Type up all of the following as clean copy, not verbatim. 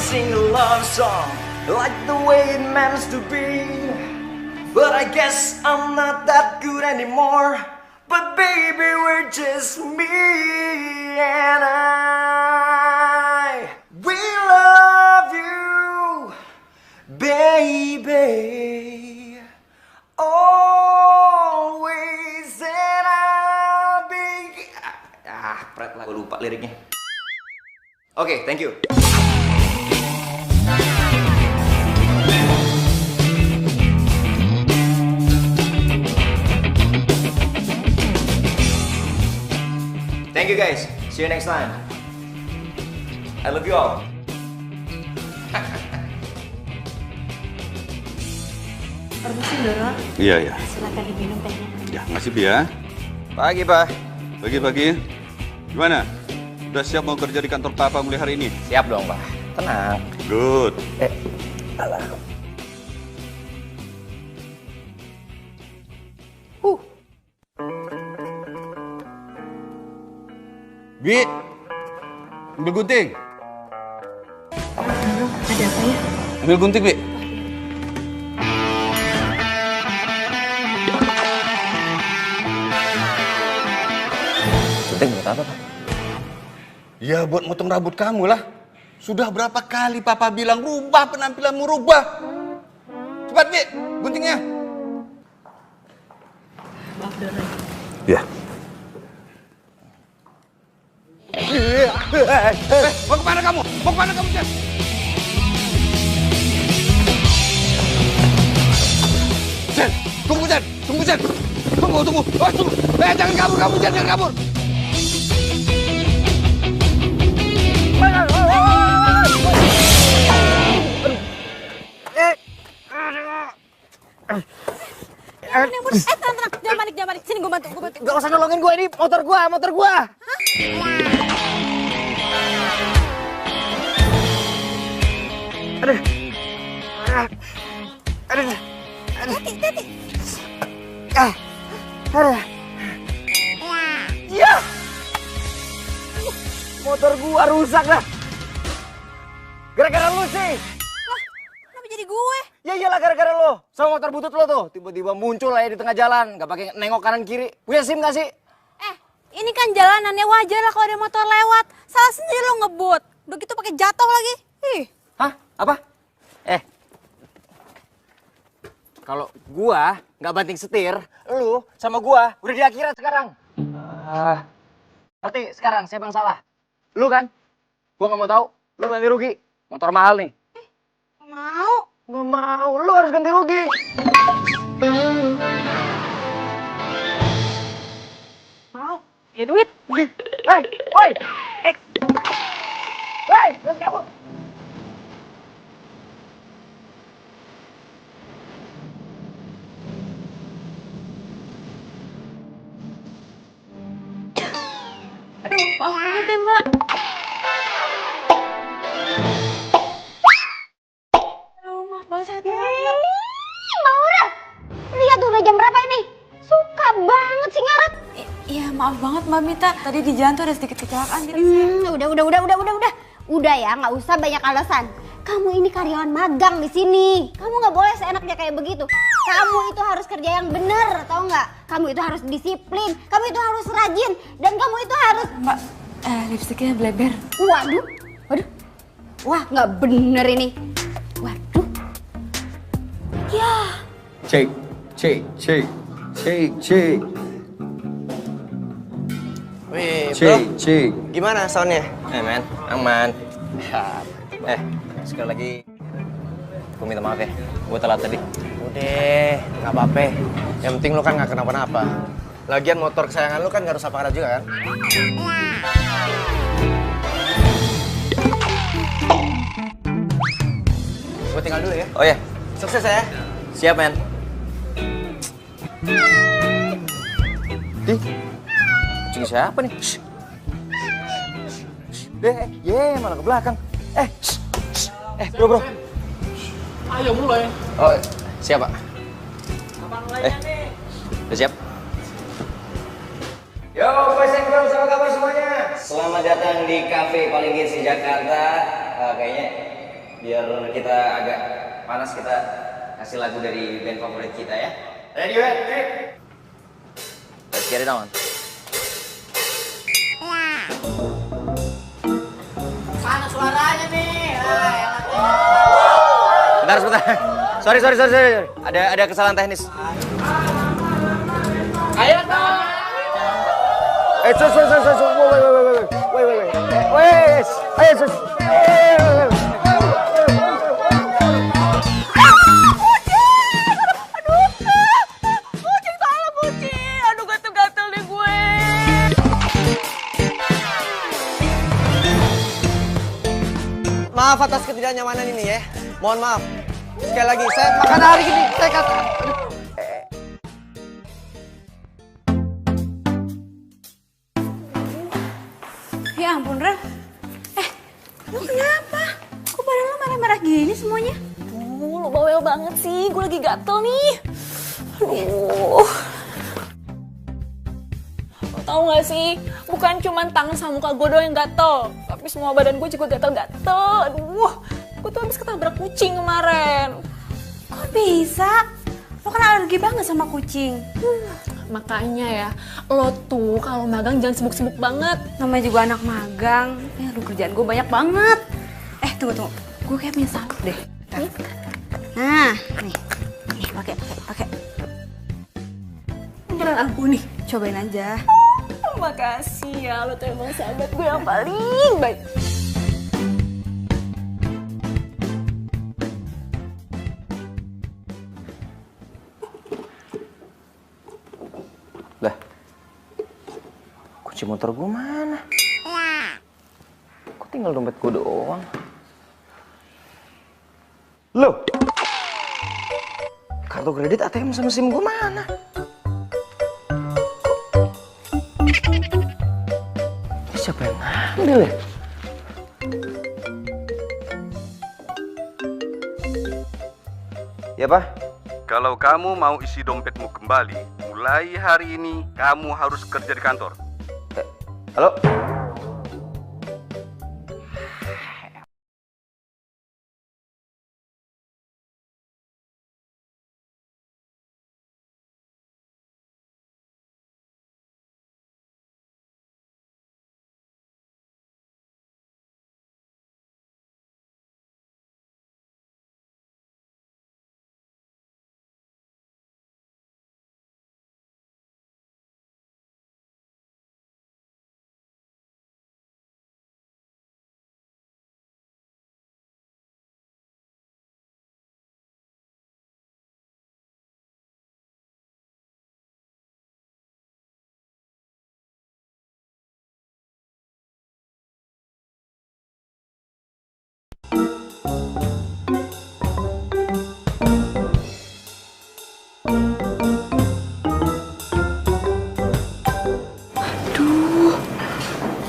sing a love song like the way it meant to be. But I guess I'm not that good anymore. But baby, we're just me and I. We love you, baby. Always and I'll be. Pret lah, gue lupa liriknya. Oke, thank you. Thank you guys. See you next time. I love you all. Permisi, Doro. Iya, iya. Silakan diminum tehnya. Ya, makasih, Bi ya. Pagi, Pak. Pagi-pagi. Gimana? Udah siap mau kerja di kantor Papa mulai hari ini? Siap dong, Pak. Tenang. Good. Alah. Bi, ambil gunting. Doro, ada apa ya? Ambil gunting, Bi. Gunting buat apa, Pak? Ya, buat motong rambut kamu lah. Sudah berapa kali Papa bilang rubah penampilanmu, rubah. Cepat, Bi, guntingnya. Maaf, Doro. Ya. Mau kemana kamu? Mau kemana kamu, Jen? Jen, tunggu, Jen. Tunggu, Jen. Tunggu. Oh, tunggu. Jangan kabur kamu, Jen. Jangan kabur. Tenang. Jangan panik. Sini gue bantu. Gak usah nolongin gue, ini motor gue. Aduh. Hati. Aduh. Ya. Motor gua rusak dah. Gara-gara lu sih. Kenapa jadi gue? Ya iyalah gara-gara lu. Sama motor butut lu tuh. Tiba-tiba muncul aja di tengah jalan. Gak pakai nengok kanan kiri. Punya SIM gak sih? Ini kan jalanannya wajar lah kalau ada motor lewat. Salah sendiri lo ngebut. Udah gitu pakai jatuh lagi. Ih. Hah? Apa? Kalau gua nggak banting setir, lu sama gua udah di akhirat sekarang. Berarti sekarang siapa yang salah? Lu kan? Gua nggak mau tahu. Lu ganti rugi. Motor mahal nih. Mau. Nggak mau. Lu harus ganti rugi. Mau. Ya duit. Woi, let's go. Maaf banget ya, Mbak. Maaf banget ya. Maura, lihat udah jam berapa ini? Suka banget sih ngarep. Iya, maaf banget Mbak Mita. Tadi di jalan tuh ada sedikit kecelakaan. Udah ya, nggak usah banyak alasan. Kamu ini karyawan magang di sini. Kamu nggak boleh seenaknya kayak begitu. Kamu itu harus kerja yang bener, tau nggak? Kamu itu harus disiplin. Kamu itu harus rajin. Dan kamu itu harus... Mbak, lipstiknya bleber. Waduh. Wah, nggak bener ini. Waduh. Ya. Cek. Wih, bro. Cek. Gimana soundnya? Men, aman. Sekali lagi, gue minta maaf ya. Gue telat tadi. Udah, nggak apa-apa. Yang penting lu kan nggak kenapa-napa. Lagian motor kesayangan lu kan nggak rusak parah juga kan? Gue tinggal dulu ya. Oh ya, Sukses ya. siap men. Kucing siapa nih? Malah ke belakang. Bro. Ayo mulai. Oh, siap Pak. Udah siap? Yo, boys and girls, apa kabar semuanya? Selamat datang di cafe paling hits di Jakarta. Kayaknya biar kita agak panas, kita kasih lagu dari band favorit kita ya. Radiohead, Trip. Let's get it on. Mana suaranya nih? Sebentar. Sorry. Ada kesalahan teknis. Ayo dong. Wait. Aduh, gatel-gatel deh gue. Maaf atas ketidaknyamanan ini ya. Mohon maaf. Sekali lagi, saya makan hari ini. Saya kata. Ya ampun, Ren. Lu kenapa? Kok badan lu merah-merah gini semuanya? Lu bawel banget sih, gue lagi gatel nih. Aduh. Lo tau gak sih, bukan cuma tangan sama muka gue doang yang gatel, tapi semua badan gue juga gatel-gatel. Aduh, gue tuh habis ketabrak kucing kemarin. Kok bisa? Lo kan alergi banget sama kucing. Makanya ya, lo tuh kalau magang jangan sibuk-sibuk banget. Namanya juga anak magang. Aduh, kerjaan gue banyak banget. Tunggu. Gue kayak punya sabuk deh. Nah, nih pakai. Beneran ampuh nih, cobain aja. Makasih ya, lo tuh emang sahabat gue yang paling baik. Lah, kunci motor gue mana? Kok tinggal dompet gue doang? Loh, kartu kredit, ATM sama SIM gue mana? Ini siapa yang ngambil ya? Ya, Pak? Kalau kamu mau isi dompetmu kembali, mulai hari ini kamu harus kerja di kantor. Halo?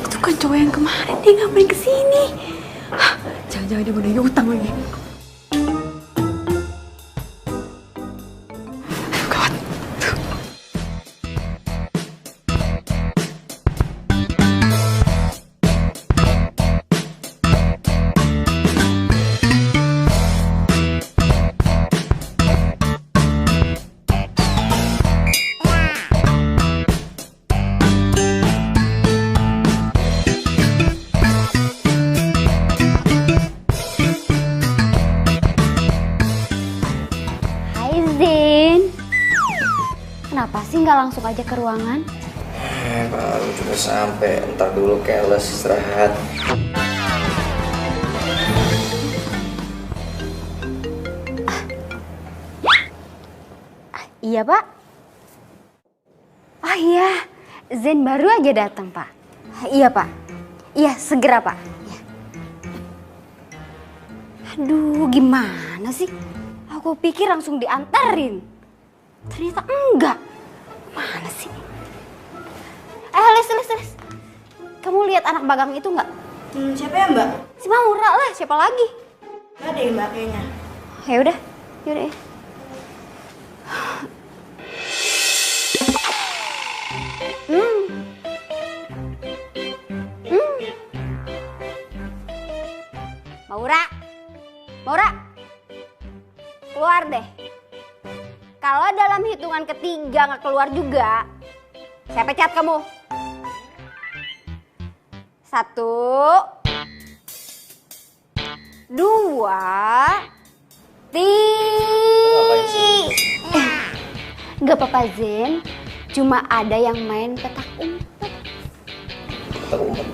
Itu kan cowok yang kemarin, dia ngapain kesini? Jangan-jangan dia mau nagih utang lagi. Aduh, gawat. Kenapa sih nggak langsung aja ke ruangan? Baru juga sampai, ntar dulu keles istirahat. Iya, Pak. Oh iya, Zen baru aja datang, Pak. Iya, Pak. Iya, segera, Pak. Iya. Aduh, gimana sih? Aku pikir langsung diantarin. Ternyata enggak. Mana sih? Les. Kamu lihat anak magang itu enggak? Siapa ya, Mbak? Si Maura lah, siapa lagi? Gak ada ya, Mbak, kayaknya. Yaudah ya. Maura, Maura, keluar deh. Kalau dalam hitungan ketiga nggak keluar juga, saya pecat kamu. 1, 2, 3. Gak apa-apa Zen, cuma ada yang main petak umpet. Petak umpet.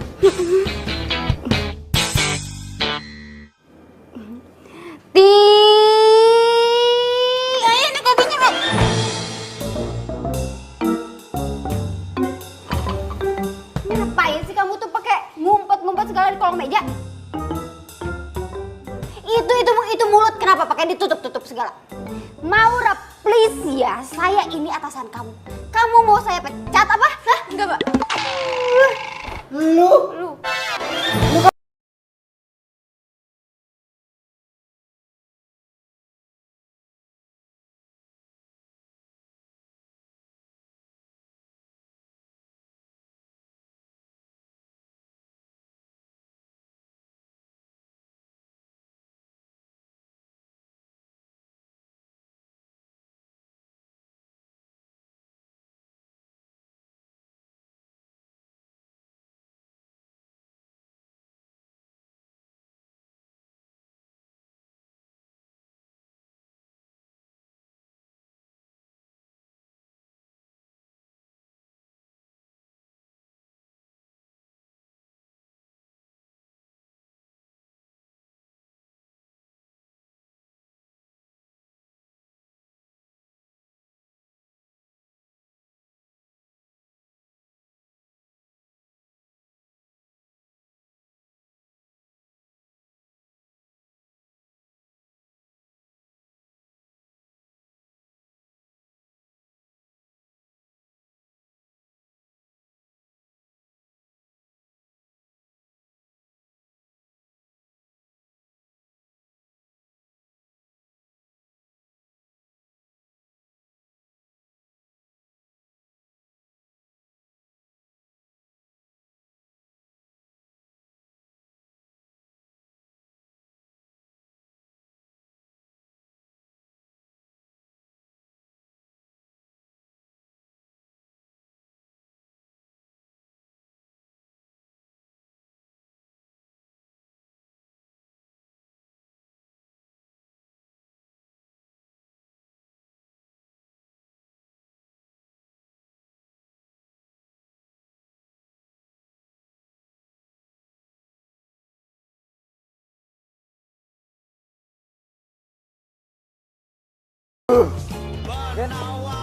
Ayo nih kopinya Bang. Ngapain sih kamu tuh pakai ngumpet-ngumpet segala di kolong meja? Itu mulut kenapa pakai ditutup-tutup segala? Maura, please ya, saya ini atasan kamu. Kamu mau saya pecat apa? Hah? Enggak, Mbak. Lu.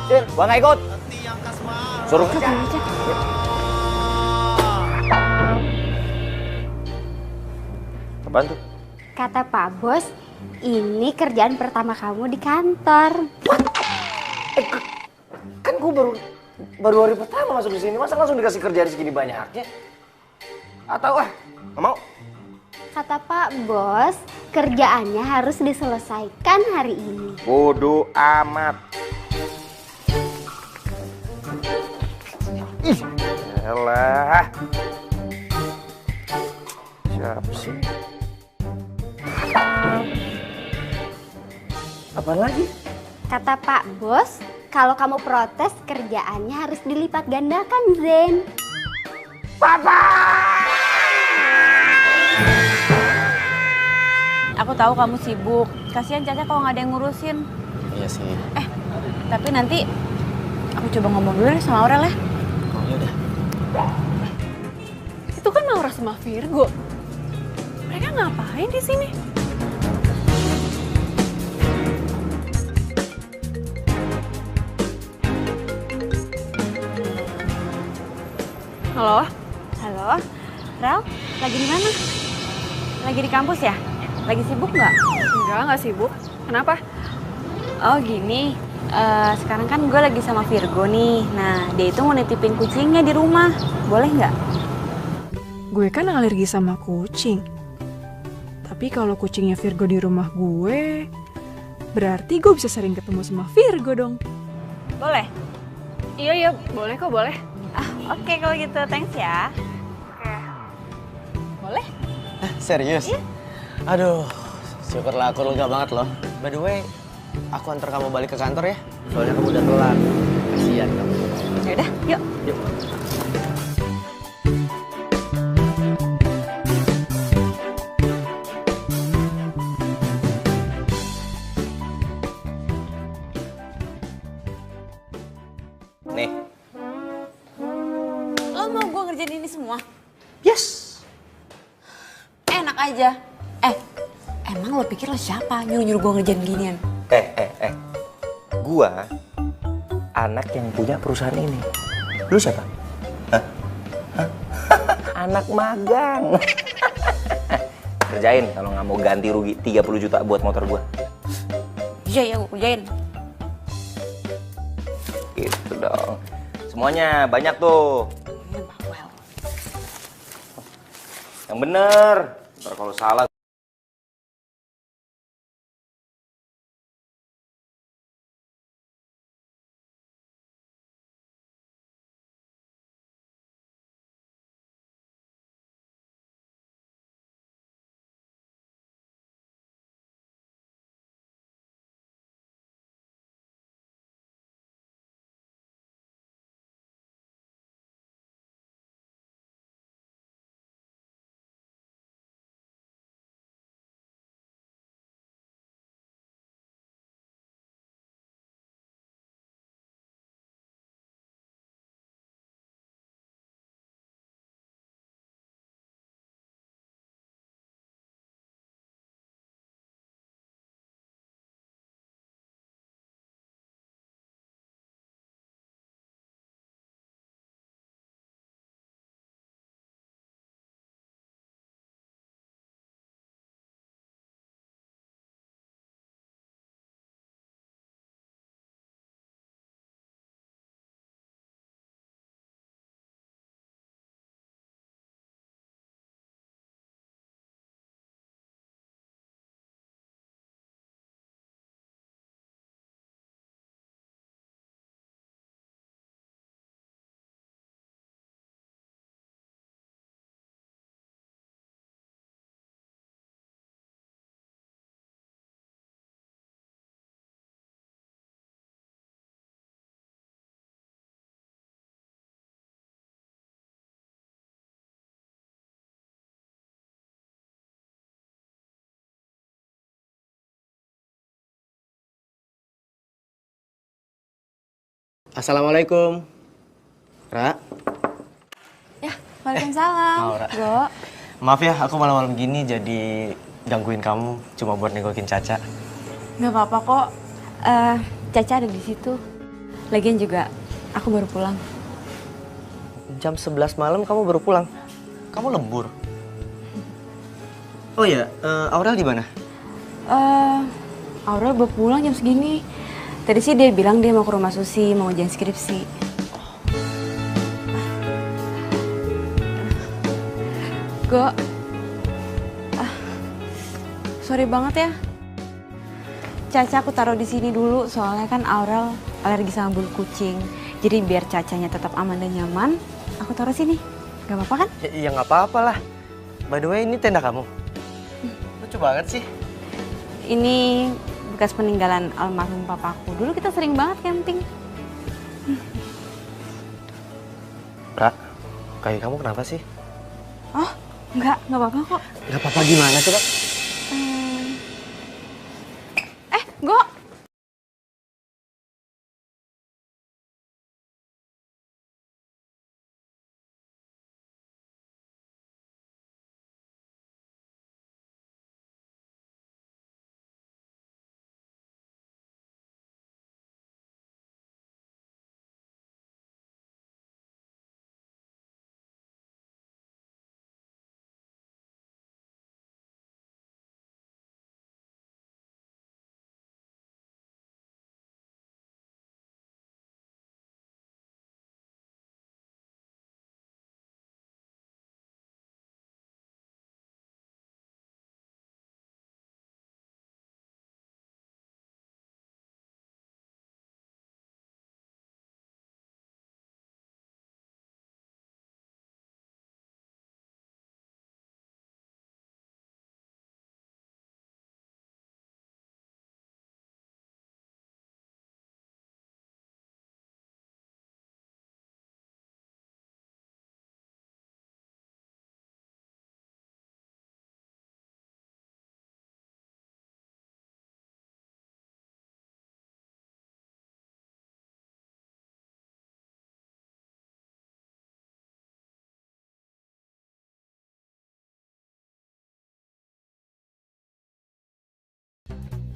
Din, gua nggak ikut. Suruh. Apaan tuh? Kata Pak Bos, ini kerjaan pertama kamu di kantor. Kan gua baru hari pertama masuk di sini, masa langsung dikasih kerjaan segini banyaknya? Atau nggak mau? Kata Pak Bos, kerjaannya harus diselesaikan hari ini. Bodoh amat. Ih, elah. Siapa sih? Apaan lagi? Kata Pak Bos, kalau kamu protes kerjaannya harus dilipat gandakan, Zen. Papa! Aku tahu kamu sibuk. Kasihan Caca kalau nggak ada yang ngurusin. Iya sih. Tapi nanti aku coba ngomong dulu deh sama Aurel ya. Oh ya udah. Itu kan Maura sama Virgo. Mereka ngapain di sini? Halo? Halo, Rel, lagi di mana? Lagi di kampus ya? Lagi sibuk nggak? Enggak sibuk. Kenapa? Oh gini, sekarang kan gue lagi sama Virgo nih. Nah, dia itu mau nitipin kucingnya di rumah. Boleh nggak? Gue kan alergi sama kucing. Tapi kalau kucingnya Virgo di rumah gue, berarti gue bisa sering ketemu sama Virgo dong. Boleh? Iya, boleh kok, boleh. Oke, kalau gitu, thanks ya. Boleh? Serius? Aduh, Syukurlah aku lega banget loh. By the way, aku antar kamu balik ke kantor ya. Soalnya kamu udah telat. Kasihan kamu. Yaudah, yuk. Yuk. Nih. Lo mau gue ngerjain ini semua? Yes. Enak aja. Emang lo pikir lo siapa nyuruh-nyuruh gue ngerjain ginian? Gua anak yang punya perusahaan ini. Lu siapa? Hah? Anak magang. Kerjain kalau nggak mau ganti rugi 30 juta buat motor gua. Iya, gue kerjain. Gitu dong. Semuanya banyak tuh. Iya, bawel. Yang bener. Ntar kalau salah. Assalamualaikum. Ra. Ya, waalaikumsalam. Mau, Ra. Go. Maaf ya, aku malam-malam gini jadi gangguin kamu cuma buat nengokin Caca. Gak apa-apa kok. Caca ada di situ. Lagian juga aku baru pulang. Jam 11 malam kamu baru pulang. Kamu lembur. Oh iya, Aurel di mana? Aurel baru pulang jam segini. Tadi sih dia bilang dia mau ke rumah Susi, mau ngerjain skripsi. Go. Sorry banget ya. Caca aku taruh di sini dulu, soalnya kan Aurel alergi sama bulu kucing. Jadi biar Cacanya tetap aman dan nyaman, aku taruh sini. Gak apa-apa kan? Ya nggak apa-apa lah. By the way, ini tenda kamu. Lucu banget sih. Ini bekas peninggalan almarhum papaku. Dulu kita sering banget camping. Kak, kaki kamu kenapa sih? Oh, nggak apa-apa kok. Nggak apa-apa gimana coba? Go.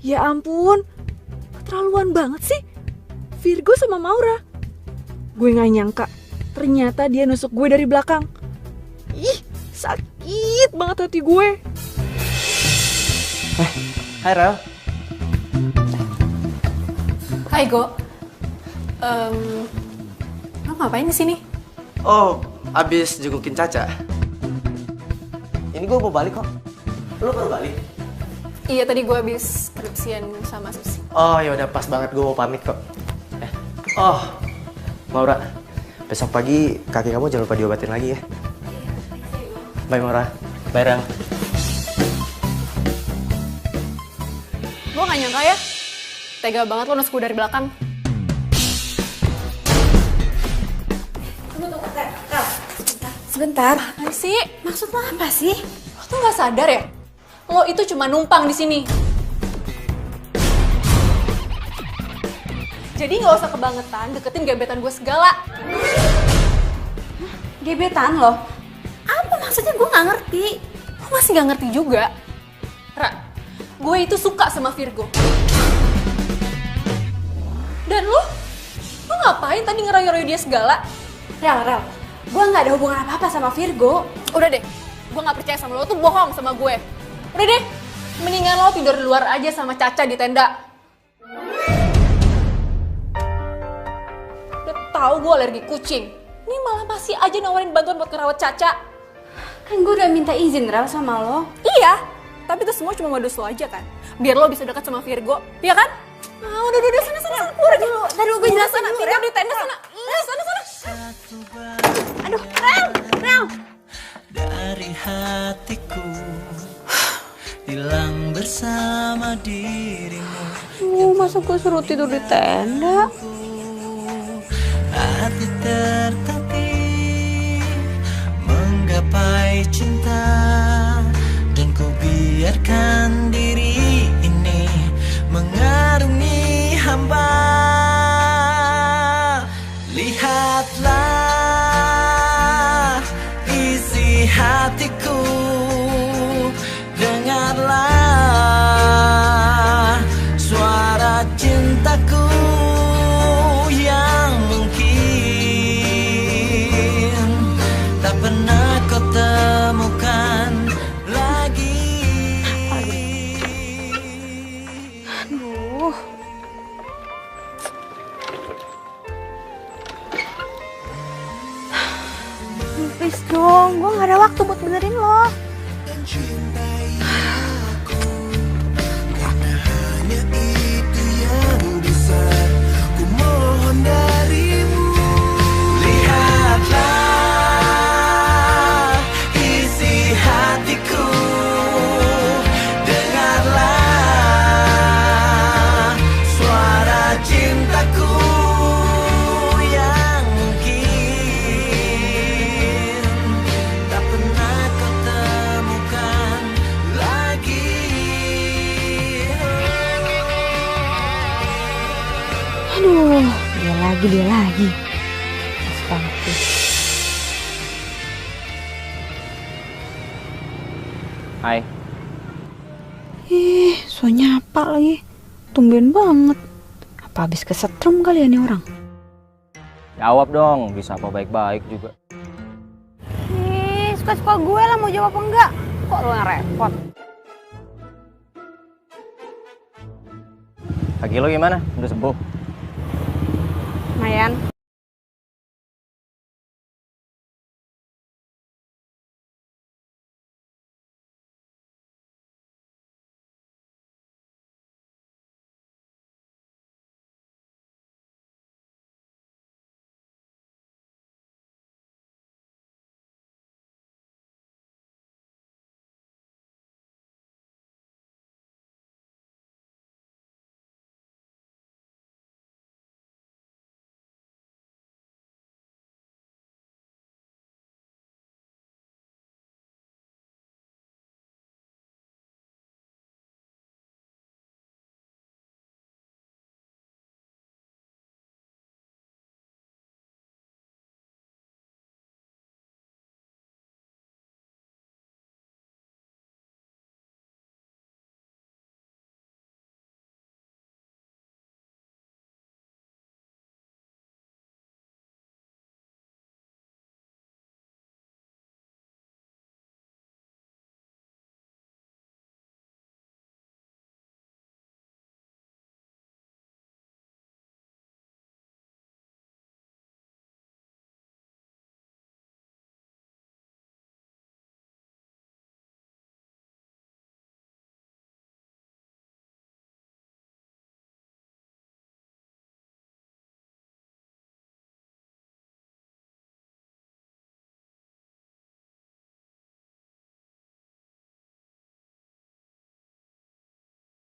Ya ampun, keterlaluan banget sih. Virgo sama Maura. Gue gak nyangka, ternyata dia nusuk gue dari belakang. Ih, sakit banget hati gue. Hai Rel. Hai Go. Lo ngapain di sini? Oh, abis jengukin Caca. Ini gue mau balik kok. Lo baru balik? Iya, tadi gue habis skripsian sama Susi. Oh ya udah pas banget, gue mau pamit kok. Oh, Maura, besok pagi kaki kamu jangan lupa diobatin lagi ya. Bye Maura. Bye Rel. Gue gak nyangka ya, tega banget lo nusuk gue dari belakang. Sebentar. Apaan sih? Maksud lo apa sih? Lo tuh gak sadar ya? Lo itu cuma numpang di sini. Jadi gak usah kebangetan deketin gebetan gue segala. Gebetan lo? Apa maksudnya? Gue gak ngerti. Lo masih gak ngerti juga. Ra, gue itu suka sama Virgo. Dan lo ngapain tadi ngerayu-rayu dia segala? Rel, gue gak ada hubungan apa-apa sama Virgo. Udah deh, gue gak percaya sama lo tuh bohong sama gue. Udah deh, mendingan lo tidur di luar aja sama Caca di tenda. Udah tahu gue alergi kucing. Ini malah masih aja nawarin bantuan buat ngerawat Caca. Kan gue udah minta izin Rel sama lo. Iya, tapi itu semua cuma modus lo aja kan. Biar lo bisa dekat sama Virgo, iya kan? Ah, udah, sana, keluar aja. Tadi gue Udah, jelasin sana, dulu, tidur Rel. di tenda sana. Sana. Aduh, Rel. Dari hatiku hilang bersama dirimu. Masa gue suruh tidur di tenda? Hati tertatih menggapai cinta, dan ku biarkan diri ini mengarungi hamba. Lihatlah isi hatiku, dengarlah suara cintaku yang mungkin tak pernah kau temukan lagi. Aduh. Please dong, gue gak ada waktu buat benerin lo. Lihatlah isi hatiku, dengarlah suara cintaku yang mungkin tak pernah kau temukan lagi. Aduh, dia lagi. Sepatu. Hai. So nyapa lagi. Tumben banget. Apa habis kesetrum kali ya nih orang? Jawab dong, bisa apa baik-baik juga. Suka-suka gue lah mau jawab apa enggak. Kok lo yang repot? Kaki lo gimana? Udah sembuh? Lumayan.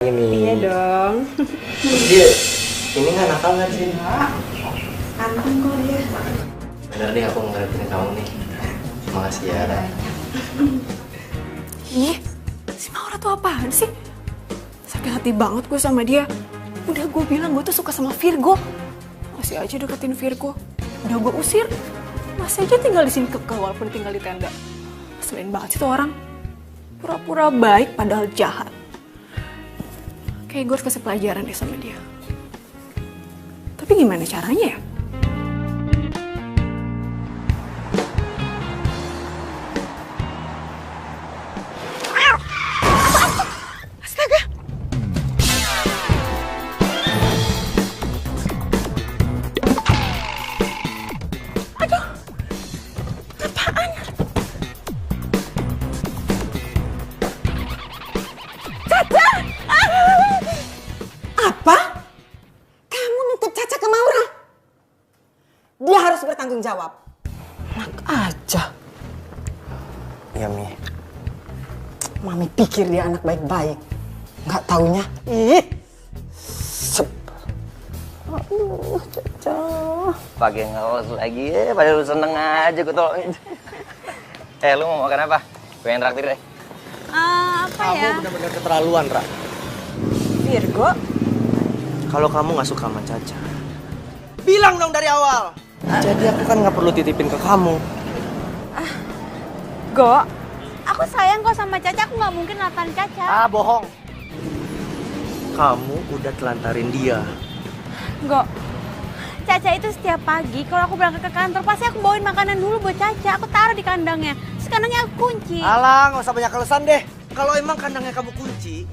Ini. Iya dong. Dia, ini nggak nakal nggak sih? Anteng kok dia. Bener deh aku ngertiin kamu nih. Makasih ya. Ih, si Maura tuh apaan sih? Sakit hati banget gue sama dia. Udah gue bilang gue tuh suka sama Virgo. Masih aja deketin Virgo. Udah gue usir. Masih aja tinggal di sini kekeh walaupun tinggal di tenda. Selain banget sih tuh orang. Pura-pura baik padahal jahat. Kayak gue harus kasih pelajaran deh sama dia. Tapi gimana caranya ya? Apa? Kamu nutup Caca ke Maura? Dia harus bertanggung jawab. Enak aja. Iya, Mi. Mami pikir dia anak baik-baik. Nggak taunya, ih. Aduh, Caca. Pakai ngelos lagi ya, padahal lu seneng aja gue tolongin. Lu mau makan apa? Pengen traktir deh. Apa ya? Kamu benar-benar keterlaluan, Ra. Virgo? Kalau kamu nggak suka sama Caca, bilang dong dari awal. Jadi aku kan nggak perlu titipin ke kamu. Go, aku sayang kok sama Caca, aku nggak mungkin natan Caca. Ah, bohong. Kamu udah telantarin dia. Go, Caca itu setiap pagi kalau aku berangkat ke kantor pasti aku bawain makanan dulu buat Caca. Aku taruh di kandangnya, terus kandangnya aku kunci. Alah, nggak usah banyak alasan deh. Kalau emang kandangnya kamu kunci,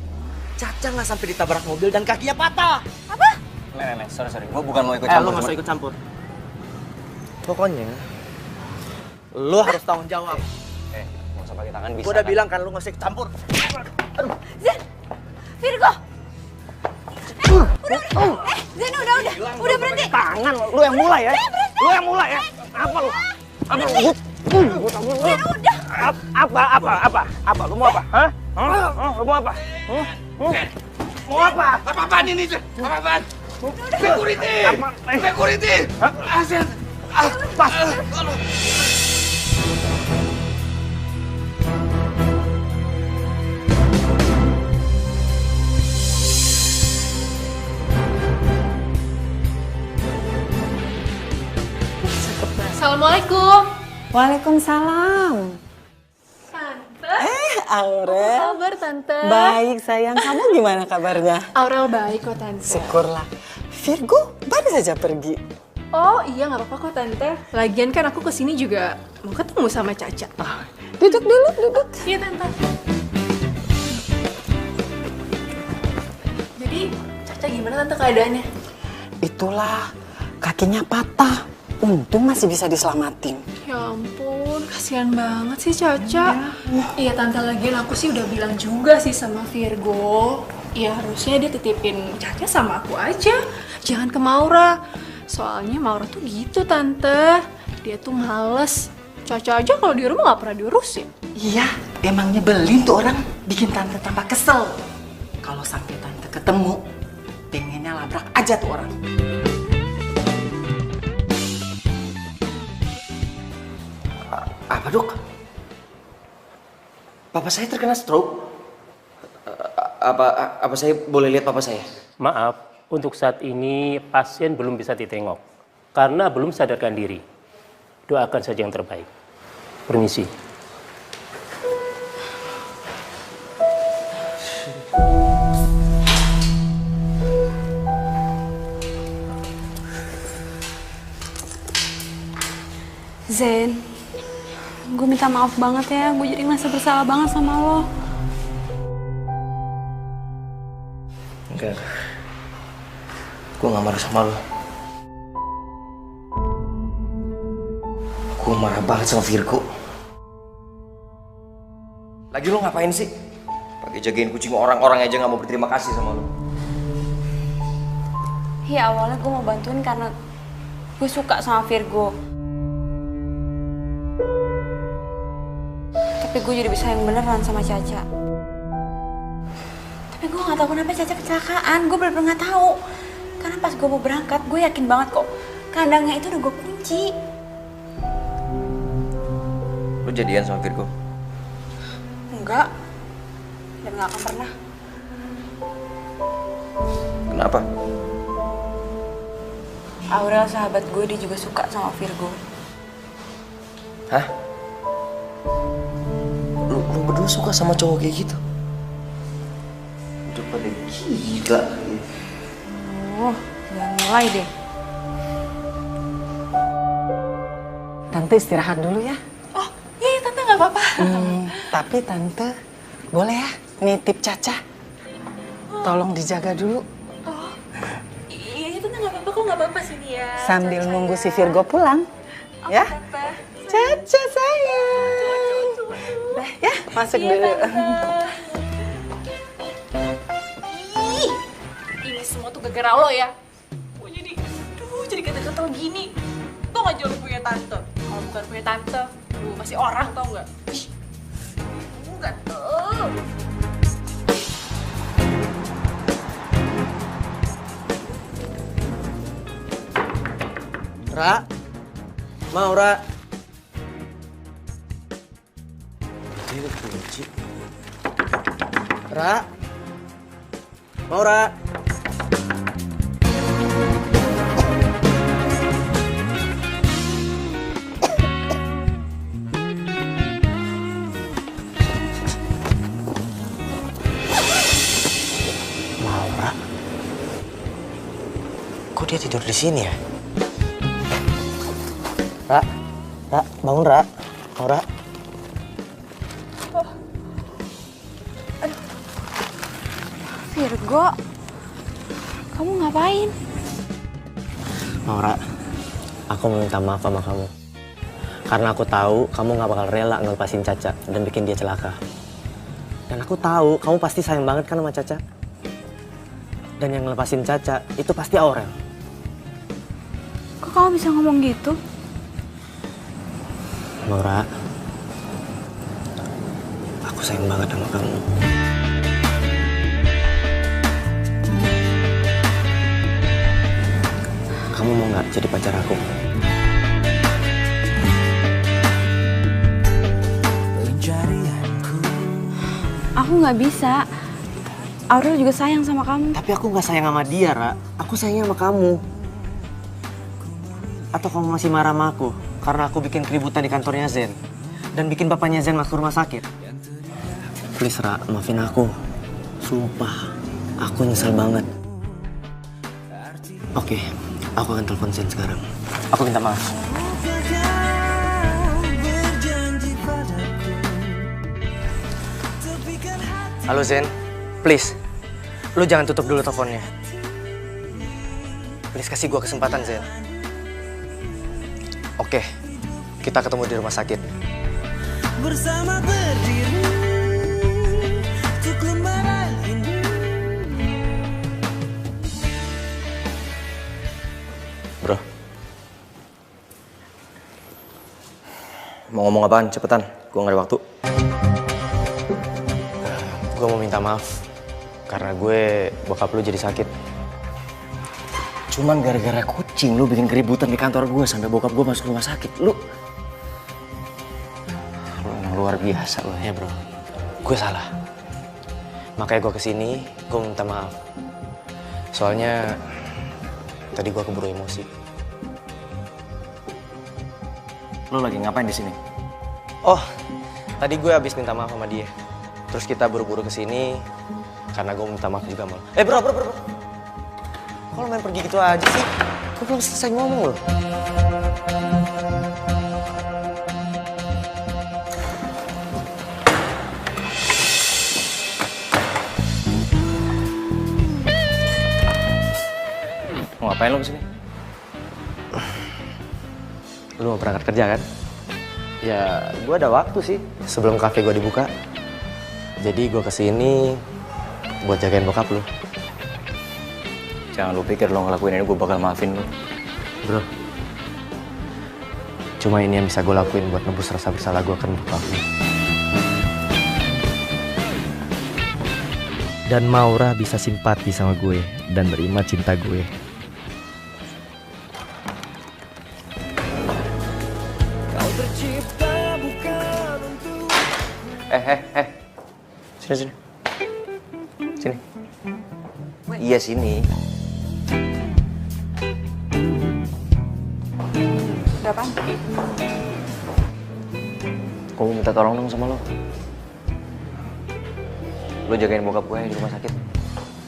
Caca nggak sampai ditabrak mobil dan kakinya patah. Apa? Nih, sorry. Gue bukan mau ikut Lu campur. nggak usah ikut campur. Pokoknya, lu harus tanggung jawab. Nggak usah pakai tangan bisa. Gue udah bilang kan lu nggak usah ikut campur. Zen, Virgo. Zen udah berhenti. Tangan, lu yang mulai ya. Lu yang mulai ya. Apa lu? Apa lu? Zen udah. Apa? Lu mau apa? Hah? Lu mau apa? Mau apa? Apa-apaan ini? Apa-apaan? Security! Asen! Pas. Assalamualaikum. Waalaikumsalam. Tante. Aurel. Kabar Tante. Baik sayang, kamu gimana kabarnya? Aurel baik kok Tante. Syukurlah. Virgo baru saja pergi. Oh iya nggak apa-apa kok Tante. Lagian kan aku kesini juga mau ketemu sama Caca. Duduk dulu, duduk. Iya Tante. Jadi Caca gimana Tante keadaannya? Itulah, kakinya patah. Untung masih bisa diselamatin. Ya ampun, kasihan banget sih Caca. Iya Tante, lagian aku sih udah bilang juga sih sama Virgo. Ya harusnya dia titipin Caca sama aku aja. Jangan ke Maura. Soalnya Maura tuh gitu Tante. Dia tuh males. Caca aja kalau di rumah gak pernah diurusin. Iya, emang nyebelin tuh orang, bikin tante tambah kesel. Kalau sampai tante ketemu, pengennya labrak aja tuh orang. Apa dok? Papa saya terkena stroke. Apa saya boleh lihat papa saya? Maaf, untuk saat ini pasien belum bisa ditengok karena belum sadarkan diri. Doakan saja yang terbaik. Permisi. Zen, gue minta maaf banget ya, gue jadi ngerasa bersalah banget sama lo. Enggak. Gue gak marah sama lo. Gue marah banget sama Virgo. Lagi lo ngapain sih? Pakai jagain kucing orang aja nggak mau berterima kasih sama lo. Ya awalnya gue mau bantuin karena gue suka sama Virgo. Tapi gue jadi bisa yang beneran sama Caca. Tapi gue gak tahu kenapa Caca kecelakaan. Gue bener-bener gak tahu. Karena pas gue mau berangkat, gue yakin banget kok kandangnya itu udah gue kunci. Lu jadian sama Virgo? Enggak. Dan gak akan pernah. Kenapa? Aurel sahabat gue, dia juga suka sama Virgo. Hah? Lu berdua suka sama cowok kayak gitu? Udah pada gila. Oh, jangan mulai deh. Tante istirahat dulu ya. Oh, iya Tante nggak apa-apa. Tapi Tante boleh ya nitip Caca. Tolong dijaga dulu. Oh, iya Tante nggak apa-apa kok, nggak apa-apa sini ya. Sambil nunggu si Virgo pulang. Ya? Caca sayang. Dah ya, masuk dulu. Ih, ini semua tuh gara-gara lo ya. Gue jadi kata-kata gini. Tau gak jauh punya tante? Kalau bukan punya tante, lu masih orang tau gak? Ih, enggak tuh. Ra, mau Ra. Ini kunci. Ra, mau Ra. Maura, kok dia tidur di sini ya? Ra, bangun Ra, Maura. Virgo, kamu ngapain? Maura, aku minta maaf sama kamu. Karena aku tahu kamu gak bakal rela ngelepasin Caca dan bikin dia celaka. Dan aku tahu kamu pasti sayang banget kan sama Caca. Dan yang ngelepasin Caca itu pasti Aurel. Kok kamu bisa ngomong gitu? Maura, aku sayang banget sama kamu. Kamu mau nggak jadi pacar aku? Aku nggak bisa. Aurel juga sayang sama kamu. Tapi aku nggak sayang sama dia, Ra. Aku sayang sama kamu. Atau kamu masih marah sama aku karena aku bikin keributan di kantornya Zen dan bikin bapaknya Zen masuk rumah sakit? Please, Ra, maafin aku. Sumpah, aku nyesel banget. Oke, aku akan telepon Zen sekarang. Aku minta maaf. Halo Zen, please, lu jangan tutup dulu teleponnya. Please kasih gua kesempatan Zen. Oke, kita ketemu di rumah sakit. Bersama berdiri untuk lembaran ini. Bro, Mau ngomong apaan? Cepetan, gua gak ada waktu. gue mau minta maaf karena gue bokap lu jadi sakit. Cuman gara-gara kucing lu bikin keributan di kantor gue sampai bokap gue masuk rumah sakit. Lu emang luar biasa lu. Ya bro, gue salah. Makanya gue kesini, gue minta maaf. Soalnya tadi gue keburu emosi. Lu lagi ngapain di sini? Oh, tadi gue habis minta maaf sama dia. Terus kita buru-buru kesini karena gue minta maaf juga mal. Bro. Kok lo main pergi gitu aja sih? Gue belum selesai ngomong loh. Mau ngapain lu kesini? Lu mau berangkat kerja kan? Ya, gue ada waktu sih sebelum kafe gue dibuka. Jadi gue kesini buat jagain bokap lu. Jangan lu pikir lo ngelakuin ini gue bakal maafin lu. Bro, cuma ini yang bisa gue lakuin buat nebus rasa bersalah gue kan bokap lu. Dan Maura bisa simpati sama gue dan nerima cinta gue. Sini. Sini. Iya sini. Udah apaan? Gue mau minta tolong dong sama lo. Lo jagain bokap gue di rumah sakit.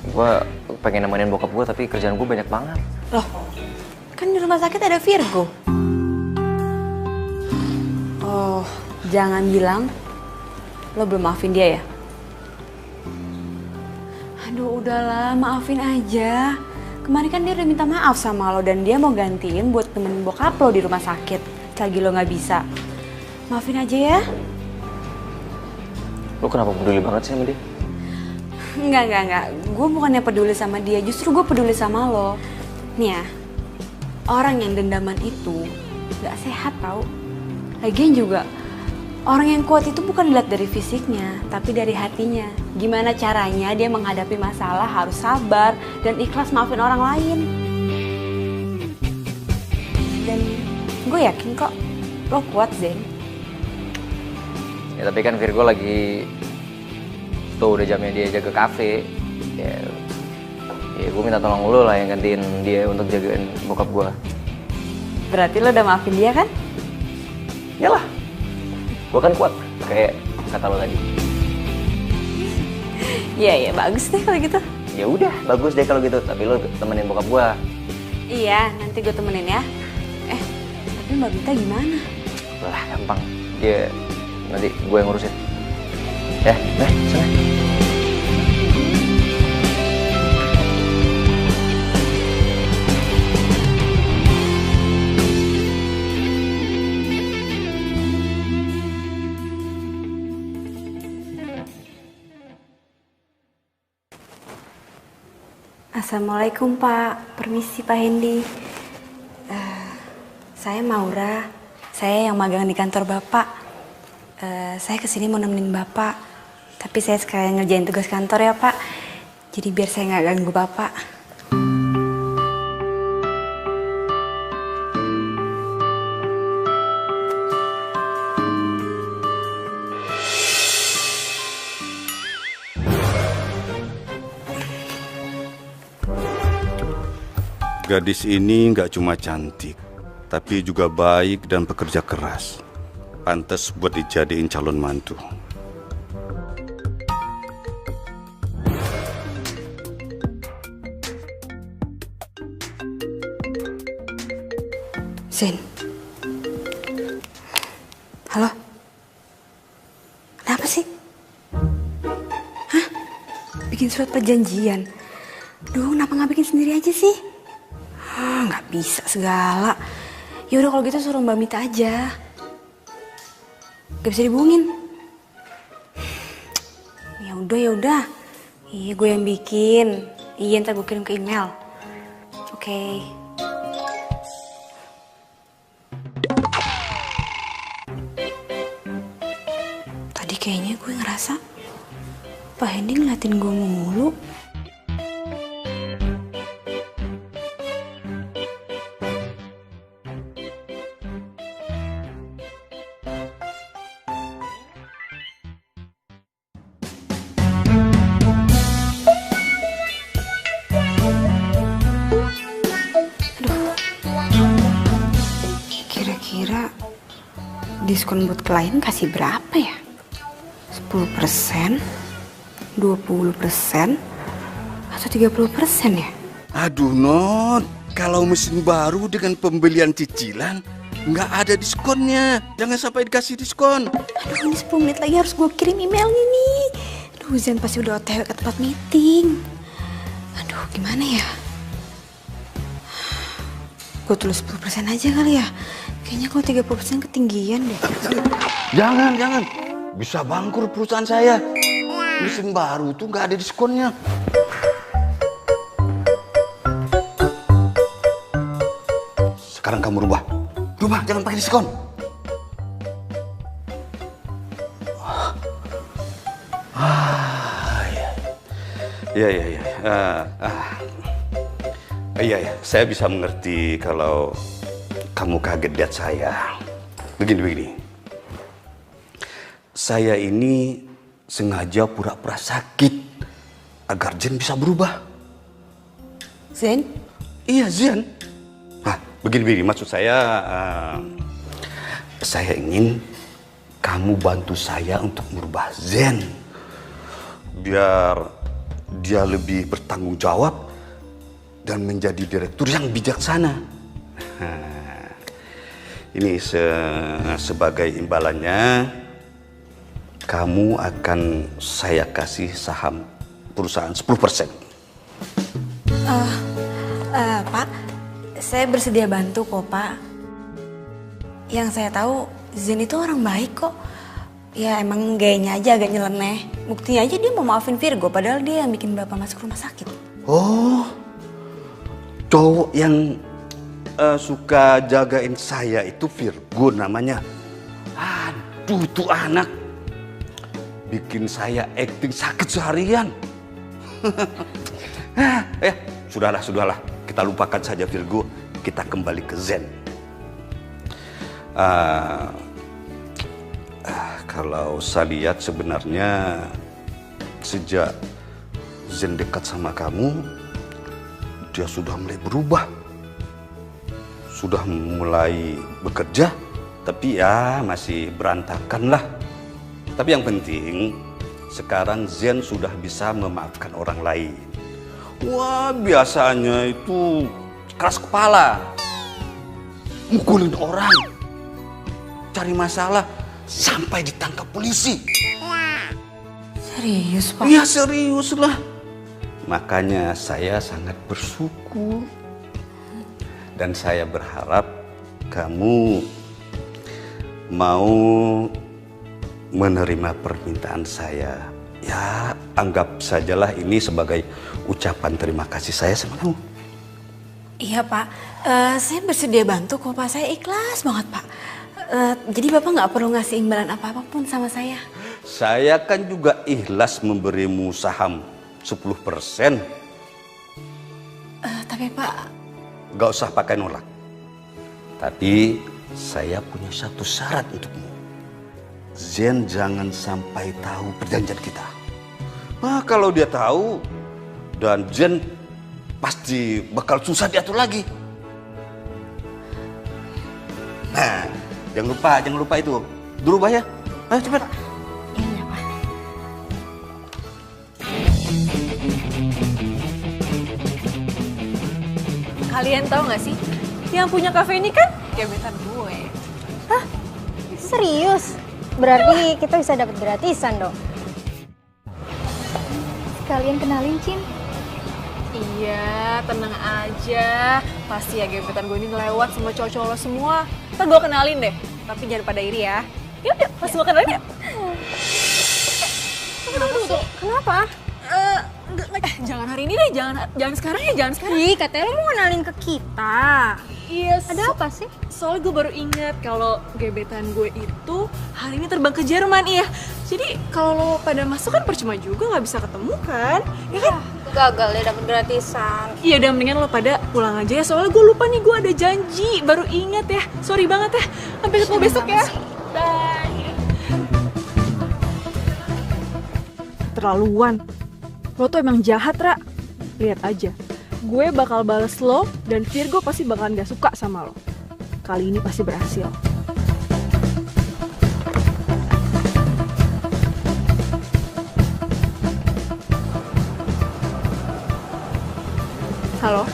Gue pengen nemenin bokap gue tapi kerjaan gue banyak banget. Loh, kan di rumah sakit ada Virgo. Oh, jangan bilang lo belum maafin dia ya? Aduh, udahlah, maafin aja. Kemarin kan dia udah minta maaf sama lo dan dia mau gantiin buat temenin bokap lo di rumah sakit. Selagi lo nggak bisa. Maafin aja ya. Lo kenapa peduli banget sih sama dia? Enggak. Gue bukannya peduli sama dia, justru gue peduli sama lo. Nih ya, orang yang dendaman itu gak sehat tau. Lagian juga, orang yang kuat itu bukan dilihat dari fisiknya, tapi dari hatinya. Gimana caranya dia menghadapi masalah harus sabar dan ikhlas maafin orang lain. Dan gue yakin kok, lo kuat Zen. Ya tapi kan Virgo lagi... Tuh udah jamnya dia jaga kafe. Ya gue minta tolong lo lah yang gantiin dia untuk jagain bokap gue. Berarti lo udah maafin dia kan? Yalah, gue kan kuat kayak kata lo tadi. Iya bagus deh kalau gitu. Ya udah bagus deh kalau gitu, tapi lo temenin bokap gue. Iya, nanti gue temenin ya. Tapi Mbak Bita gimana? Lah gampang, dia nanti gue yang ngurusin. Ya, sana. Assalamualaikum Pak, permisi Pak Hendy. Saya Maura, saya yang magang di kantor Bapak. Saya kesini mau nemenin Bapak, tapi saya sekalian ngerjain tugas kantor ya Pak. Jadi biar saya nggak ganggu Bapak. Gadis ini nggak cuma cantik, tapi juga baik dan pekerja keras. Pantas buat dijadiin calon mantu. Zen. Halo? Kenapa sih? Hah? Bikin surat perjanjian? Duh, kenapa nggak bikin sendiri aja sih? Nggak bisa segala. Ya udah kalau gitu suruh Mbak Mita aja. Gak bisa dihubungin. Ya udah. Iya, gue yang bikin. Iya, ntar gue kirim ke email. Oke. Tadi kayaknya gue ngerasa Pak Hendy ngeliatin gue mulu. Diskon buat klien kasih berapa ya? 10%, 20%, atau 30% ya? Aduh Not, kalau mesin baru dengan pembelian cicilan nggak ada diskonnya. Jangan sampai dikasih diskon. Aduh, ini 10 menit lagi harus gue kirim emailnya nih. Aduh, Zen pasti udah OTW ke tempat meeting. Aduh, gimana ya? Gue tulis 10% aja kali ya. Kayaknya kalau 30% ketinggian deh. Jangan. Bisa bangkrut perusahaan saya. Mesin baru tuh nggak ada diskonnya. Sekarang kamu rubah, jangan pakai diskon. Ya. Iya, iya, iya. Iya, ya. Saya bisa mengerti kalau kamu kaget lihat saya. Begini. Saya ini sengaja pura-pura sakit agar Zen bisa berubah. Zen? Iya, Zen. Nah, begini. Maksud saya ingin kamu bantu saya untuk merubah Zen. Biar dia lebih bertanggung jawab dan menjadi direktur yang bijaksana. Nah, ini sebagai imbalannya, kamu akan saya kasih saham perusahaan 10%. Pak, saya bersedia bantu kok, Pak. Yang saya tahu, Zen itu orang baik kok. Ya emang gayanya aja agak nyeleneh. Buktinya aja dia mau maafin Virgo, padahal dia yang bikin Bapak masuk rumah sakit. Oh, cowok yang suka jagain saya itu Virgo namanya. Aduh, tuh anak bikin saya acting sakit seharian. Sudahlah. Kita lupakan saja Virgo. Kita kembali ke Zen. Kalau saya lihat sebenarnya sejak Zen dekat sama kamu, dia sudah mulai berubah. Sudah mulai bekerja, tapi ya masih berantakan lah. Tapi yang penting, sekarang Zen sudah bisa memaafkan orang lain. Wah, biasanya itu keras kepala, mukulin orang, cari masalah, sampai ditangkap polisi. Serius, Pak? Iya, serius lah. Makanya saya sangat bersyukur. Dan saya berharap kamu mau menerima permintaan saya. Ya, anggap sajalah ini sebagai ucapan terima kasih saya sama kamu. Iya, Pak. Saya bersedia bantu kok, Pak. Saya ikhlas banget, Pak. Jadi Bapak nggak perlu ngasih imbalan apa-apapun sama saya. Saya kan juga ikhlas memberimu saham 10%. Tapi Pak... Gak usah pakai nolak. Tapi saya punya satu syarat untukmu. Zen jangan sampai tahu perjanjian kita. Nah, kalau dia tahu, dan Zen pasti bakal susah diatur lagi. Nah, jangan lupa itu. Berubah ya. Ayo cepat. Iya, Pak. Kalian tahu nggak sih, yang punya kafe ini kan gebetan gue. Hah? Serius? Berarti kita bisa dapat gratisan dong. Sekalian kenalin, Cin. Iya, tenang aja. Pasti ya gebetan gue ini ngelewat sama cowok-cowok lo semua. Ntar gue kenalin deh, tapi jangan pada iri ya. Yaudah, pas gue kenalin ya. Kenapa? Jangan hari ini deh, jangan sekarang ya, jangan sekarang. Ih, katanya lo mau kenalin ke kita. Iya, Ada apa sih? soalnya gue baru ingat kalau gebetan gue itu hari ini terbang ke Jerman, iya. Jadi kalau lo pada masuk kan percuma juga, nggak bisa ketemu kan, ya kan? Gagal deh dapet gratisan. Iya udah mendingan lo pada pulang aja ya, soalnya gue lupa nih, gue ada janji, baru ingat ya. Sorry banget ya, sampai ketemu besok ya. Bye. Terlaluan. Lo tuh emang jahat, Ra. Lihat aja. Gue bakal bales lo dan Virgo pasti bakalan gak suka sama lo. Kali ini pasti berhasil. Halo?